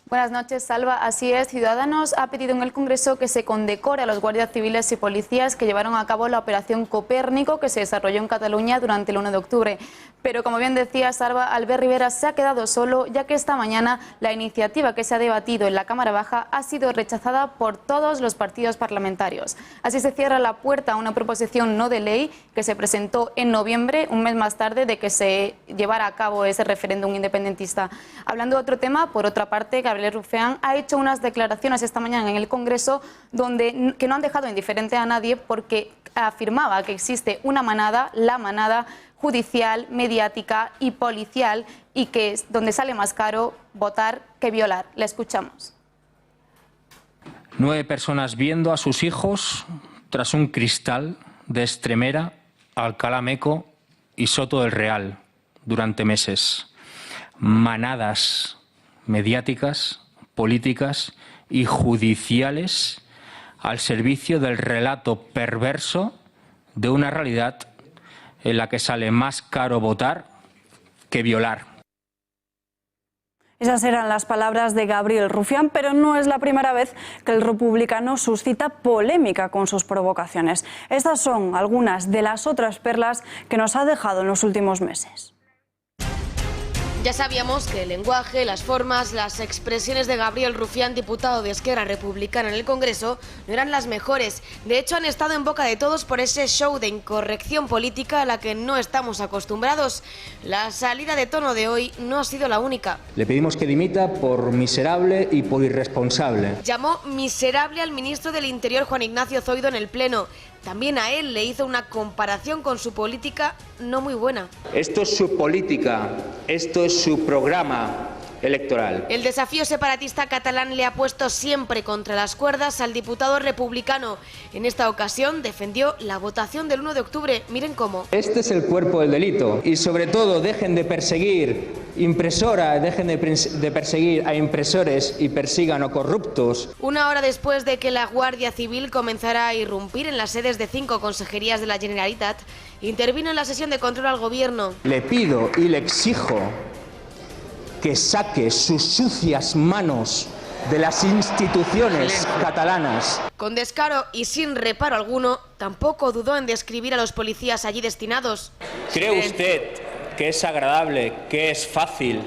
Speaker 8: Buenas noches, Salva. Así es, Ciudadanos ha pedido en el Congreso que se condecore a los guardias civiles y policías que llevaron a cabo la Operación Copérnico que se desarrolló en Cataluña durante el 1 de octubre. Pero, como bien decía Salva, Albert Rivera se ha quedado solo, ya que esta mañana la iniciativa que se ha debatido en la Cámara Baja ha sido rechazada por todos los partidos parlamentarios. Así se cierra la puerta a una proposición no de ley que se presentó en noviembre, un mes más tarde de que se llevara a cabo ese referéndum independentista. Hablando de otro tema, por otra parte, Gabriel Rufián ha hecho unas declaraciones esta mañana en el Congreso que no han dejado indiferente a nadie, porque afirmaba que existe una manada, la manada judicial, mediática y policial, y que es donde sale más caro votar que violar. Le escuchamos.
Speaker 9: 9 personas viendo a sus hijos tras un cristal de Extremera, Alcalá Meco y Soto del Real durante meses. Manadas mediáticas, políticas y judiciales al servicio del relato perverso de una realidad en la que sale más caro votar que violar.
Speaker 1: Esas eran las palabras de Gabriel Rufián, pero no es la primera vez que el republicano suscita polémica con sus provocaciones. Estas son algunas de las otras perlas que nos ha dejado en los últimos meses.
Speaker 10: Ya sabíamos que el lenguaje, las formas, las expresiones de Gabriel Rufián, diputado de Esquerra Republicana en el Congreso, no eran las mejores. De hecho, han estado en boca de todos por ese show de incorrección política a la que no estamos acostumbrados. La salida de tono de hoy no ha sido la única.
Speaker 9: Le pedimos que dimita por miserable y por irresponsable.
Speaker 10: Llamó miserable al ministro del Interior, Juan Ignacio Zoido, en el Pleno. También a él le hizo una comparación con su política no muy buena.
Speaker 9: Esto es su política, esto es su programa electoral.
Speaker 10: El desafío separatista catalán le ha puesto siempre contra las cuerdas al diputado republicano. En esta ocasión defendió la votación del 1 de octubre. Miren cómo.
Speaker 9: Este es el cuerpo del delito y sobre todo dejen de perseguir dejen de perseguir a impresores y persigan a corruptos.
Speaker 10: Una hora después de que la Guardia Civil comenzara a irrumpir en las sedes de 5 consejerías de la Generalitat, intervino en la sesión de control al gobierno.
Speaker 9: Le pido y le exijo que saque sus sucias manos de las instituciones catalanas.
Speaker 10: Con descaro y sin reparo alguno, tampoco dudó en describir a los policías allí destinados.
Speaker 9: ¿Cree usted que es agradable, que es fácil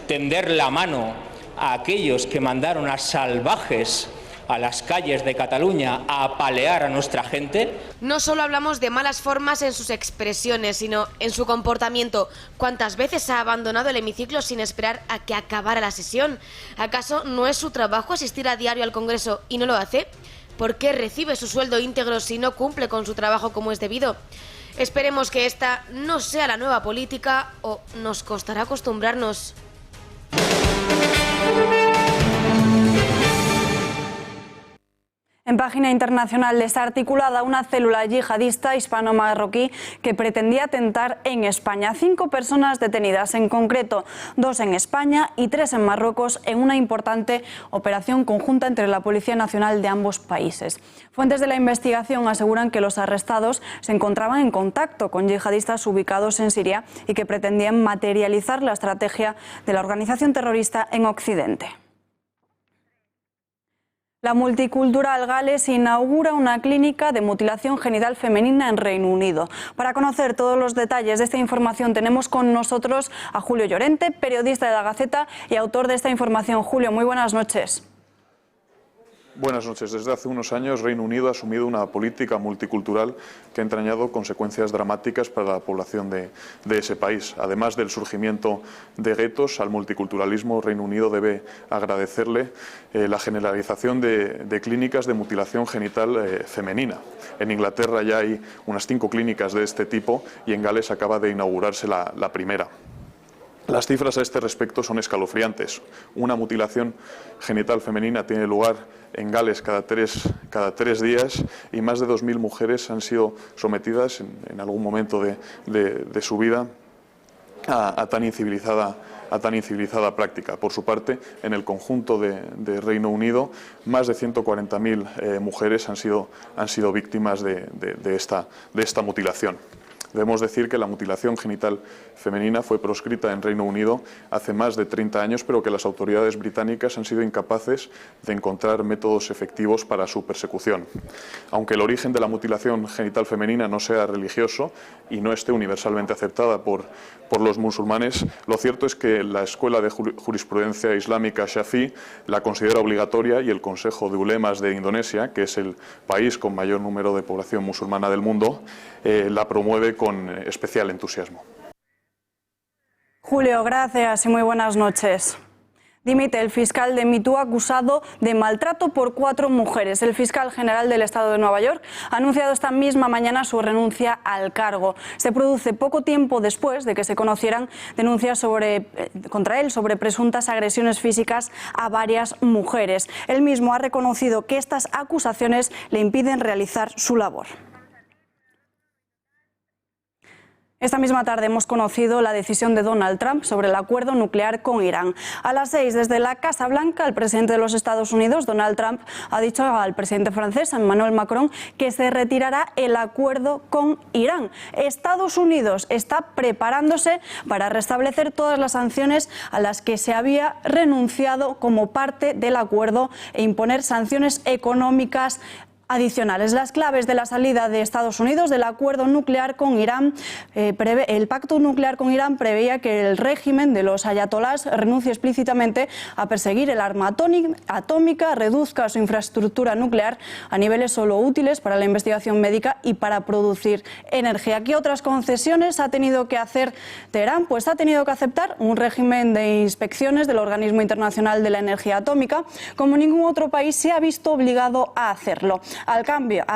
Speaker 9: tender la mano a aquellos que mandaron a salvajes a las calles de Cataluña a apalear a nuestra gente?
Speaker 10: No solo hablamos de malas formas en sus expresiones, sino en su comportamiento. ¿Cuántas veces ha abandonado el hemiciclo sin esperar a que acabara la sesión? ¿Acaso no es su trabajo asistir a diario al Congreso y no lo hace? ¿Por qué recibe su sueldo íntegro si no cumple con su trabajo como es debido? Esperemos que esta no sea la nueva política o nos costará acostumbrarnos.
Speaker 1: En página internacional, desarticulada una célula yihadista hispano-marroquí que pretendía atentar en España. 5 personas detenidas, en concreto 2 en España y 3 en Marruecos, en una importante operación conjunta entre la Policía Nacional de ambos países. Fuentes de la investigación aseguran que los arrestados se encontraban en contacto con yihadistas ubicados en Siria y que pretendían materializar la estrategia de la organización terrorista en Occidente. La multicultural Gales inaugura una clínica de mutilación genital femenina en Reino Unido. Para conocer todos los detalles de esta información tenemos con nosotros a Julio Llorente, periodista de La Gaceta y autor de esta información. Julio, muy buenas noches.
Speaker 11: Buenas noches. Desde hace unos años, Reino Unido ha asumido una política multicultural que ha entrañado consecuencias dramáticas para la población de ese país. Además del surgimiento de guetos, al multiculturalismo, Reino Unido debe agradecerle la generalización de clínicas de mutilación genital femenina. En Inglaterra ya hay unas 5 clínicas de este tipo y en Gales acaba de inaugurarse la primera. Las cifras a este respecto son escalofriantes. Una mutilación genital femenina tiene lugar en Gales cada tres días y más de 2.000 mujeres han sido sometidas en algún momento de su vida a tan incivilizada práctica. Por su parte, en el conjunto de Reino Unido, más de 140.000 mujeres han sido víctimas de esta mutilación. Debemos decir que la mutilación genital femenina fue proscrita en Reino Unido hace más de 30 años, pero que las autoridades británicas han sido incapaces de encontrar métodos efectivos para su persecución. Aunque el origen de la mutilación genital femenina no sea religioso y no esté universalmente aceptada por los musulmanes, lo cierto es que la Escuela de Jurisprudencia Islámica Shafi'i la considera obligatoria y el Consejo de Ulemas de Indonesia, que es el país con mayor número de población musulmana del mundo, la promueve con especial entusiasmo.
Speaker 1: Julio, gracias y muy buenas noches. Dimite el fiscal de MeToo acusado de maltrato por 4 mujeres. El fiscal general del estado de Nueva York ha anunciado esta misma mañana su renuncia al cargo. Se produce poco tiempo después de que se conocieran denuncias contra él sobre presuntas agresiones físicas a varias mujeres. Él mismo ha reconocido que estas acusaciones le impiden realizar su labor. Esta misma tarde hemos conocido la decisión de Donald Trump sobre el acuerdo nuclear con Irán. A las 6, desde la Casa Blanca, el presidente de los Estados Unidos, Donald Trump, ha dicho al presidente francés, Emmanuel Macron, que se retirará el acuerdo con Irán. Estados Unidos está preparándose para restablecer todas las sanciones a las que se había renunciado como parte del acuerdo e imponer sanciones económicas adicionales. Las claves de la salida de Estados Unidos del acuerdo nuclear con Irán, el pacto nuclear con Irán preveía que el régimen de los ayatolás renuncie explícitamente a perseguir el arma atómica, reduzca su infraestructura nuclear a niveles solo útiles para la investigación médica y para producir energía. ¿Qué otras concesiones ha tenido que hacer Teherán? Pues ha tenido que aceptar un régimen de inspecciones del Organismo Internacional de la Energía Atómica, como ningún otro país se ha visto obligado a hacerlo. A cambio,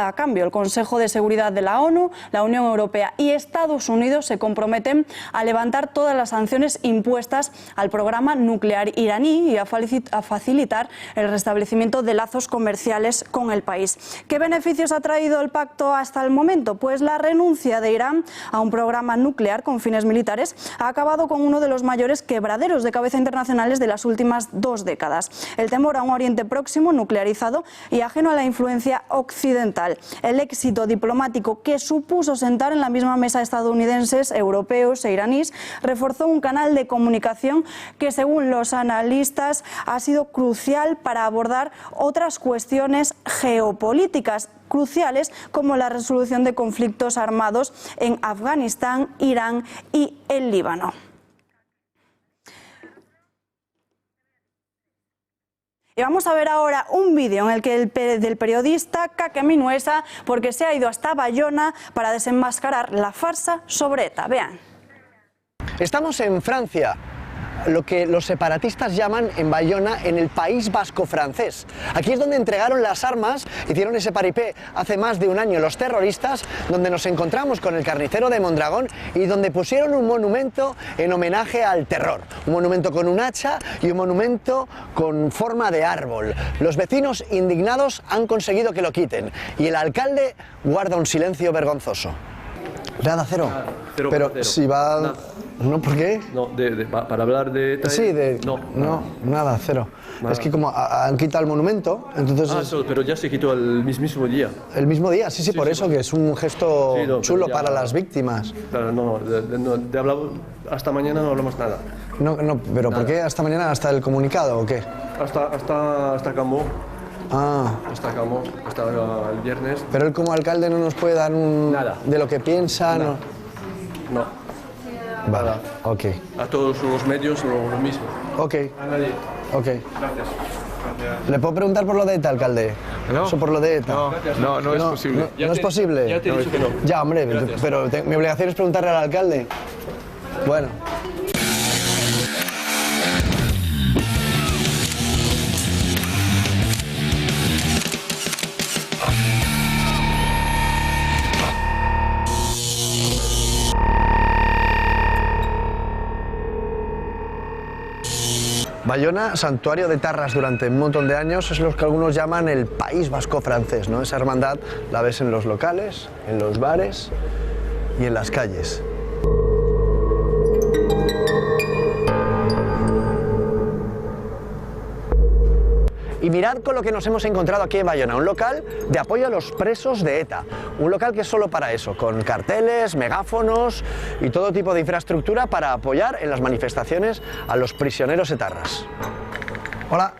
Speaker 1: el Consejo de Seguridad de la ONU, la Unión Europea y Estados Unidos se comprometen a levantar todas las sanciones impuestas al programa nuclear iraní y a facilitar el restablecimiento de lazos comerciales con el país. ¿Qué beneficios ha traído el pacto hasta el momento? Pues la renuncia de Irán a un programa nuclear con fines militares ha acabado con uno de los mayores quebraderos de cabeza internacionales de las últimas 2 décadas. El temor a un Oriente Próximo nuclearizado y ajeno a la influencia occidental. El éxito diplomático que supuso sentar en la misma mesa estadounidenses, europeos e iraníes reforzó un canal de comunicación que, según los analistas, ha sido crucial para abordar otras cuestiones geopolíticas cruciales como la resolución de conflictos armados en Afganistán, Irán y el Líbano. Y vamos a ver ahora un vídeo en el que del periodista Kake Minuesa, porque se ha ido hasta Bayona para desenmascarar la farsa sobre ETA. Vean.
Speaker 12: Estamos en Francia. lo que los separatistas llaman en Bayona, en el País Vasco francés. Aquí es donde entregaron las armas, hicieron ese paripé hace más de un año los terroristas, donde nos encontramos con el carnicero de Mondragón y donde pusieron un monumento en homenaje al terror. Un monumento con un hacha y un monumento con forma de árbol. Los vecinos indignados han conseguido que lo quiten y el alcalde guarda un silencio vergonzoso. Nada, cero.
Speaker 13: Nada, cero.
Speaker 12: Pero
Speaker 13: Cero.
Speaker 12: si va...
Speaker 13: Nada.
Speaker 12: ¿No? ¿Por qué?
Speaker 13: No, para hablar de ETA.
Speaker 12: Sí,
Speaker 13: No,
Speaker 12: nada, cero.
Speaker 13: Nada.
Speaker 12: Es que como han quitado el monumento, entonces...
Speaker 13: pero ya se quitó el mismo día.
Speaker 12: El mismo día, sí, por eso,
Speaker 13: bueno.
Speaker 12: que es un gesto
Speaker 13: Sí, no,
Speaker 12: chulo
Speaker 13: ya-
Speaker 12: para las víctimas.
Speaker 13: Claro, de hablar hasta mañana no hablamos nada.
Speaker 12: No, pero ¿por qué hasta mañana, hasta el comunicado o qué?
Speaker 13: Hasta Cambó.
Speaker 12: Ah.
Speaker 13: Hasta Cambó, hasta el viernes.
Speaker 12: Pero él como alcalde no nos puede dar un...
Speaker 13: Nada.
Speaker 12: De lo que piensa,
Speaker 13: Nada.
Speaker 12: no...
Speaker 13: No,
Speaker 12: Vale, ok.
Speaker 13: a todos los medios lo mismo.
Speaker 12: Ok,
Speaker 13: A nadie.
Speaker 12: ok.
Speaker 13: Gracias.
Speaker 12: ¿Le puedo preguntar por lo de ETA, alcalde?
Speaker 13: No.
Speaker 12: Eso por lo de ETA.
Speaker 13: No es posible.
Speaker 12: No es posible.
Speaker 13: Ya te he dicho que no.
Speaker 12: Ya, hombre,
Speaker 13: Gracias.
Speaker 12: pero mi obligación es preguntarle al alcalde. Bueno. Bayona, santuario de tarras durante un montón de años, es lo que algunos llaman el País Vasco francés, ¿no? Esa hermandad la ves en los locales, en los bares y en las calles. Y mirad con lo que nos hemos encontrado aquí en Bayona, un local de apoyo a los presos de ETA. Un local que es solo para eso, con carteles, megáfonos y todo tipo de infraestructura para apoyar en las manifestaciones a los prisioneros etarras. Hola.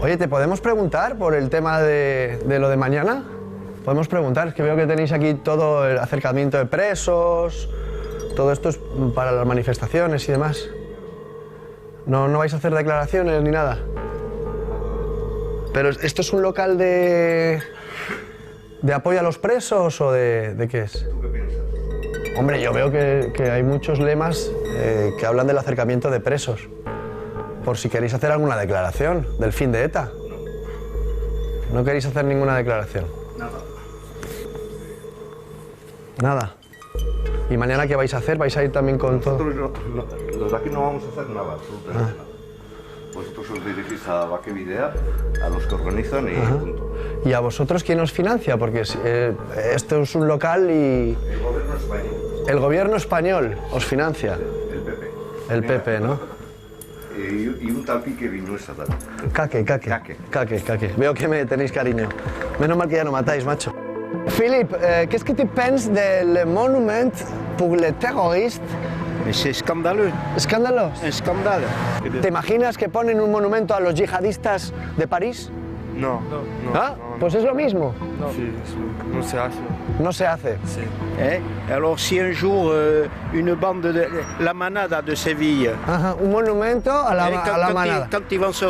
Speaker 12: Oye, ¿te podemos preguntar por el tema de lo de mañana? Podemos preguntar, es que veo que tenéis aquí todo el acercamiento de presos, todo esto es para las manifestaciones y demás. ¿No vais a hacer declaraciones ni nada? ¿Pero esto es un local de apoyo a los presos o de qué es?
Speaker 14: ¿Tú qué piensas?
Speaker 12: Hombre, yo veo que hay muchos lemas que hablan del acercamiento de presos. Por si queréis hacer alguna declaración del fin de ETA. ¿No queréis hacer ninguna declaración?
Speaker 14: Nada.
Speaker 12: Nada. ¿Y mañana qué vais a hacer? ¿Vais a ir también con todo?
Speaker 14: Nosotros los de aquí no vamos a hacer nada, absolutamente nada. Vosotros os dirigís a Baquevidea, a los que organizan y punto.
Speaker 12: ¿Y a vosotros quién os financia? Porque esto es un local y...
Speaker 14: El gobierno español.
Speaker 12: El gobierno español os financia.
Speaker 14: El PP.
Speaker 12: El PP, ¿no?
Speaker 14: Y un tal Quique Viñuesa también.
Speaker 12: Caque. Veo que me tenéis cariño. Menos mal que ya no matáis, macho. Philippe, qu'est-ce que tu penses del monument pour les terroristes?
Speaker 15: C'est scandaleux.
Speaker 12: ¿Escándalo?
Speaker 15: Un scandale.
Speaker 12: ¿Te imaginas que ponen un monumento a los yihadistas de París?
Speaker 15: No.
Speaker 12: ¿Ah? Pues es lo mismo.
Speaker 15: Sí, no se hace.
Speaker 12: No se hace.
Speaker 15: Sí. Alors si un jour une bande de la manada de Sevilla.
Speaker 12: Ajá, un monumento a la manada.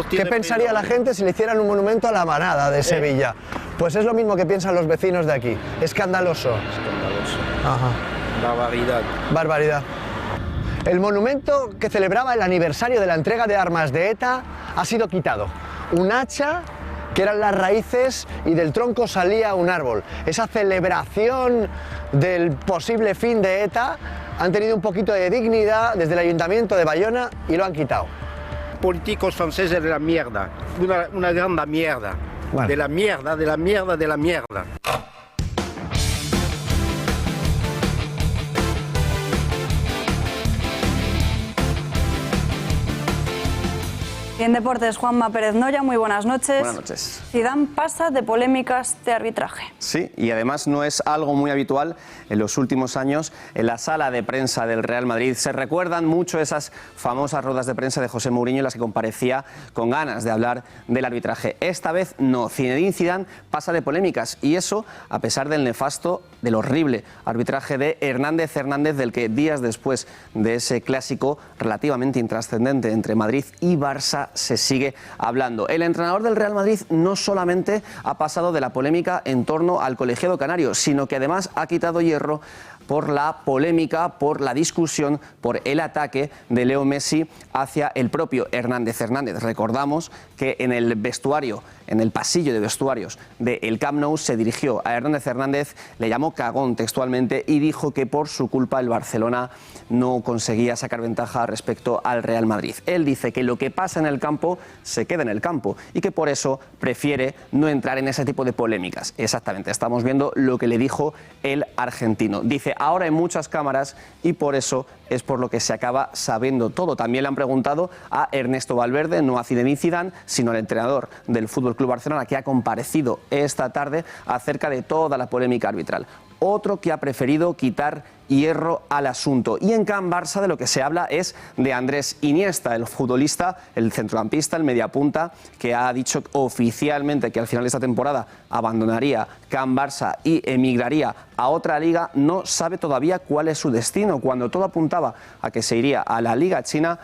Speaker 12: ¿Qué pensaría la gente si le hicieran un monumento a la manada de Sevilla? Pues es lo mismo que piensan los vecinos de aquí. Escandaloso.
Speaker 15: Escandaloso.
Speaker 12: Ajá. Barbaridad. El monumento que celebraba el aniversario de la entrega de armas de ETA ha sido quitado. Un hacha, que eran las raíces, y del tronco salía un árbol. Esa celebración del posible fin de ETA han tenido un poquito de dignidad desde el Ayuntamiento de Bayona y lo han quitado.
Speaker 15: Políticos franceses de la mierda. Una gran mierda.
Speaker 12: Bueno.
Speaker 15: De la mierda, de la mierda, de la mierda.
Speaker 1: Y en deportes, Juanma Pérez Noya, muy buenas noches.
Speaker 25: Buenas noches.
Speaker 1: Zidane pasa de polémicas de arbitraje.
Speaker 25: Sí, y además no es algo muy habitual en los últimos años. En la sala de prensa del Real Madrid se recuerdan mucho esas famosas ruedas de prensa de José Mourinho en las que comparecía con ganas de hablar del arbitraje. Esta vez no, Zinedine Zidane pasa de polémicas, y eso a pesar del nefasto, del horrible arbitraje de Hernández Hernández, del que días después de ese clásico relativamente intrascendente entre Madrid y Barça se sigue hablando. El entrenador del Real Madrid no solamente ha pasado de la polémica en torno al colegiado canario, sino que además ha quitado hierro por la polémica, por la discusión, por el ataque de Leo Messi hacia el propio Hernández Hernández. Recordamos que en el vestuario, en el pasillo de vestuarios del Camp Nou, se dirigió a Hernández Hernández, le llamó cagón textualmente y dijo que por su culpa el Barcelona no conseguía sacar ventaja respecto al Real Madrid. Él dice que lo que pasa en el campo se queda en el campo y que por eso prefiere no entrar en ese tipo de polémicas. Exactamente, estamos viendo lo que le dijo el argentino. Dice, ahora hay muchas cámaras y por eso es por lo que se acaba sabiendo todo. También le han preguntado a Ernesto Valverde, no a Zinedine Zidane, sino al entrenador del FC Barcelona, que ha comparecido esta tarde acerca de toda la polémica arbitral. Otro que ha preferido quitar hierro al asunto. Y en Can Barça de lo que se habla es de Andrés Iniesta, el futbolista, el centrocampista, el mediapunta, que ha dicho oficialmente que al final de esta temporada abandonaría Can Barça y emigraría a otra liga. No sabe todavía cuál es su destino. Cuando todo apuntaba a que se iría a la Liga China,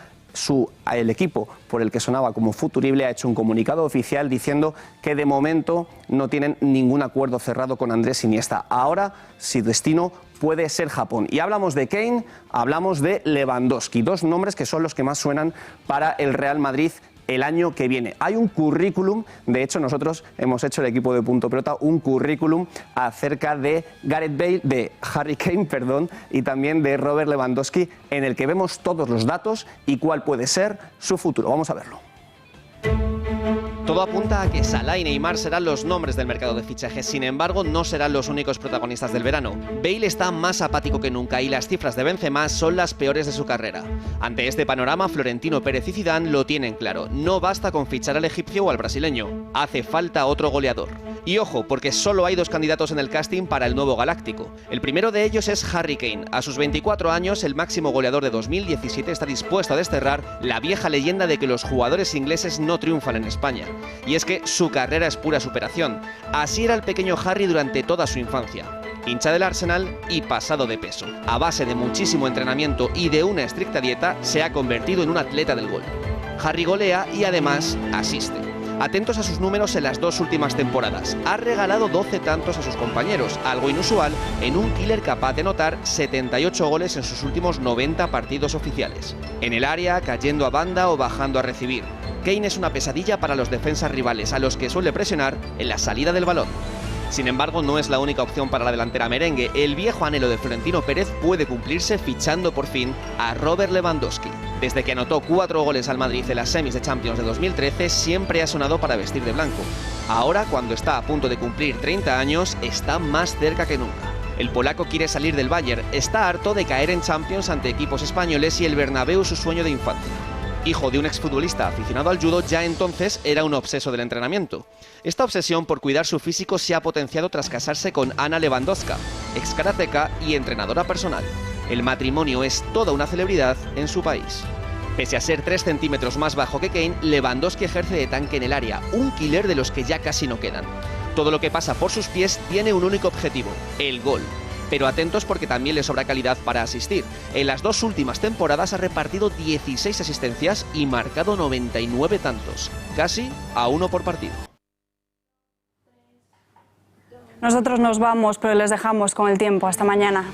Speaker 25: el equipo por el que sonaba como futurible ha hecho un comunicado oficial diciendo que de momento no tienen ningún acuerdo cerrado con Andrés Iniesta. Ahora su destino puede ser Japón. Y hablamos de Kane, hablamos de Lewandowski, dos nombres que son los que más suenan para el Real Madrid el año que viene. Hay un currículum, de hecho nosotros hemos hecho, el equipo de Punto Pelota, un currículum acerca de Harry Kane, y también de Robert Lewandowski, en el que vemos todos los datos y cuál puede ser su futuro. Vamos a verlo. Todo apunta a que Salah y Neymar serán los nombres del mercado de fichajes. Sin embargo, no serán los únicos protagonistas del verano. Bale está más apático que nunca y las cifras de Benzema son las peores de su carrera. Ante este panorama, Florentino Pérez y Zidane lo tienen claro. No basta con fichar al egipcio o al brasileño. Hace falta otro goleador. Y ojo, porque solo hay dos candidatos en el casting para el nuevo Galáctico. El primero de ellos es Harry Kane. A sus 24 años, el máximo goleador de 2017 está dispuesto a desterrar la vieja leyenda de que los jugadores ingleses no triunfan en España. Y es que su carrera es pura superación. Así era el pequeño Harry durante toda su infancia. Hincha del Arsenal y pasado de peso. A base de muchísimo entrenamiento y de una estricta dieta, se ha convertido en un atleta del gol. Harry golea y además asiste. Atentos a sus números en las dos últimas temporadas. Ha regalado 12 tantos a sus compañeros, algo inusual en un killer capaz de anotar 78 goles en sus últimos 90 partidos oficiales. En el área, cayendo a banda o bajando a recibir. Kane es una pesadilla para los defensas rivales, a los que suele presionar en la salida del balón. Sin embargo, no es la única opción para la delantera merengue. El viejo anhelo de Florentino Pérez puede cumplirse fichando por fin a Robert Lewandowski. Desde que anotó 4 goles al Madrid en las semis de Champions de 2013, siempre ha sonado para vestir de blanco. Ahora, cuando está a punto de cumplir 30 años, está más cerca que nunca. El polaco quiere salir del Bayern, está harto de caer en Champions ante equipos españoles y el Bernabéu su sueño de infancia. Hijo de un exfutbolista aficionado al judo, ya entonces era un obseso del entrenamiento. Esta obsesión por cuidar su físico se ha potenciado tras casarse con Anna Lewandowska, ex karateka y entrenadora personal. El matrimonio es toda una celebridad en su país. Pese a ser 3 centímetros más bajo que Kane, Lewandowski ejerce de tanque en el área, un killer de los que ya casi no quedan. Todo lo que pasa por sus pies tiene un único objetivo, el gol. Pero atentos porque también le sobra calidad para asistir. En las 2 últimas temporadas ha repartido 16 asistencias y marcado 99 tantos, casi a 1 por partido.
Speaker 1: Nosotros nos vamos, pero les dejamos con el tiempo. Hasta mañana.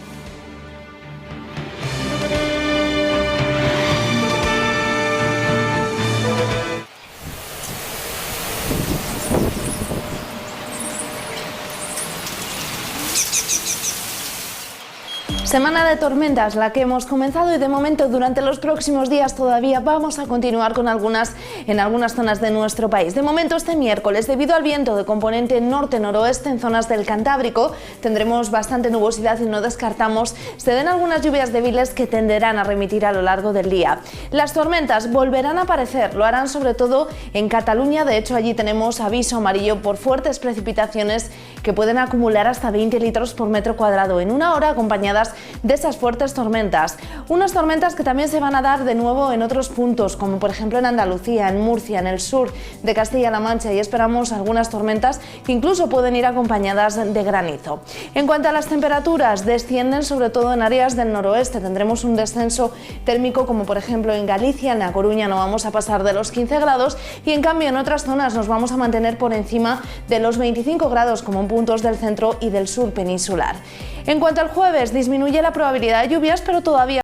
Speaker 16: Semana de tormentas, la que hemos comenzado y de momento durante los próximos días todavía vamos a continuar con en algunas zonas de nuestro país. De momento este miércoles, debido al viento de componente norte-noroeste en zonas del Cantábrico, tendremos bastante nubosidad y no descartamos se den algunas lluvias débiles que tenderán a remitir a lo largo del día. Las tormentas volverán a aparecer, lo harán sobre todo en Cataluña, de hecho allí tenemos aviso amarillo por fuertes precipitaciones que pueden acumular hasta 20 litros por metro cuadrado en una hora, acompañadas de esas fuertes tormentas. Unas tormentas que también se van a dar de nuevo en otros puntos, como por ejemplo en Andalucía, en Murcia, en el sur de Castilla-La Mancha, y esperamos algunas tormentas que incluso pueden ir acompañadas de granizo. En cuanto a las temperaturas, descienden sobre todo en áreas del noroeste. Tendremos un descenso térmico, como por ejemplo en Galicia, en La Coruña no vamos a pasar de los 15 grados y en cambio en otras zonas nos vamos a mantener por encima de los 25 grados, como en puntos del centro y del sur peninsular. En cuanto al jueves, disminuye la probabilidad de lluvias, pero todavía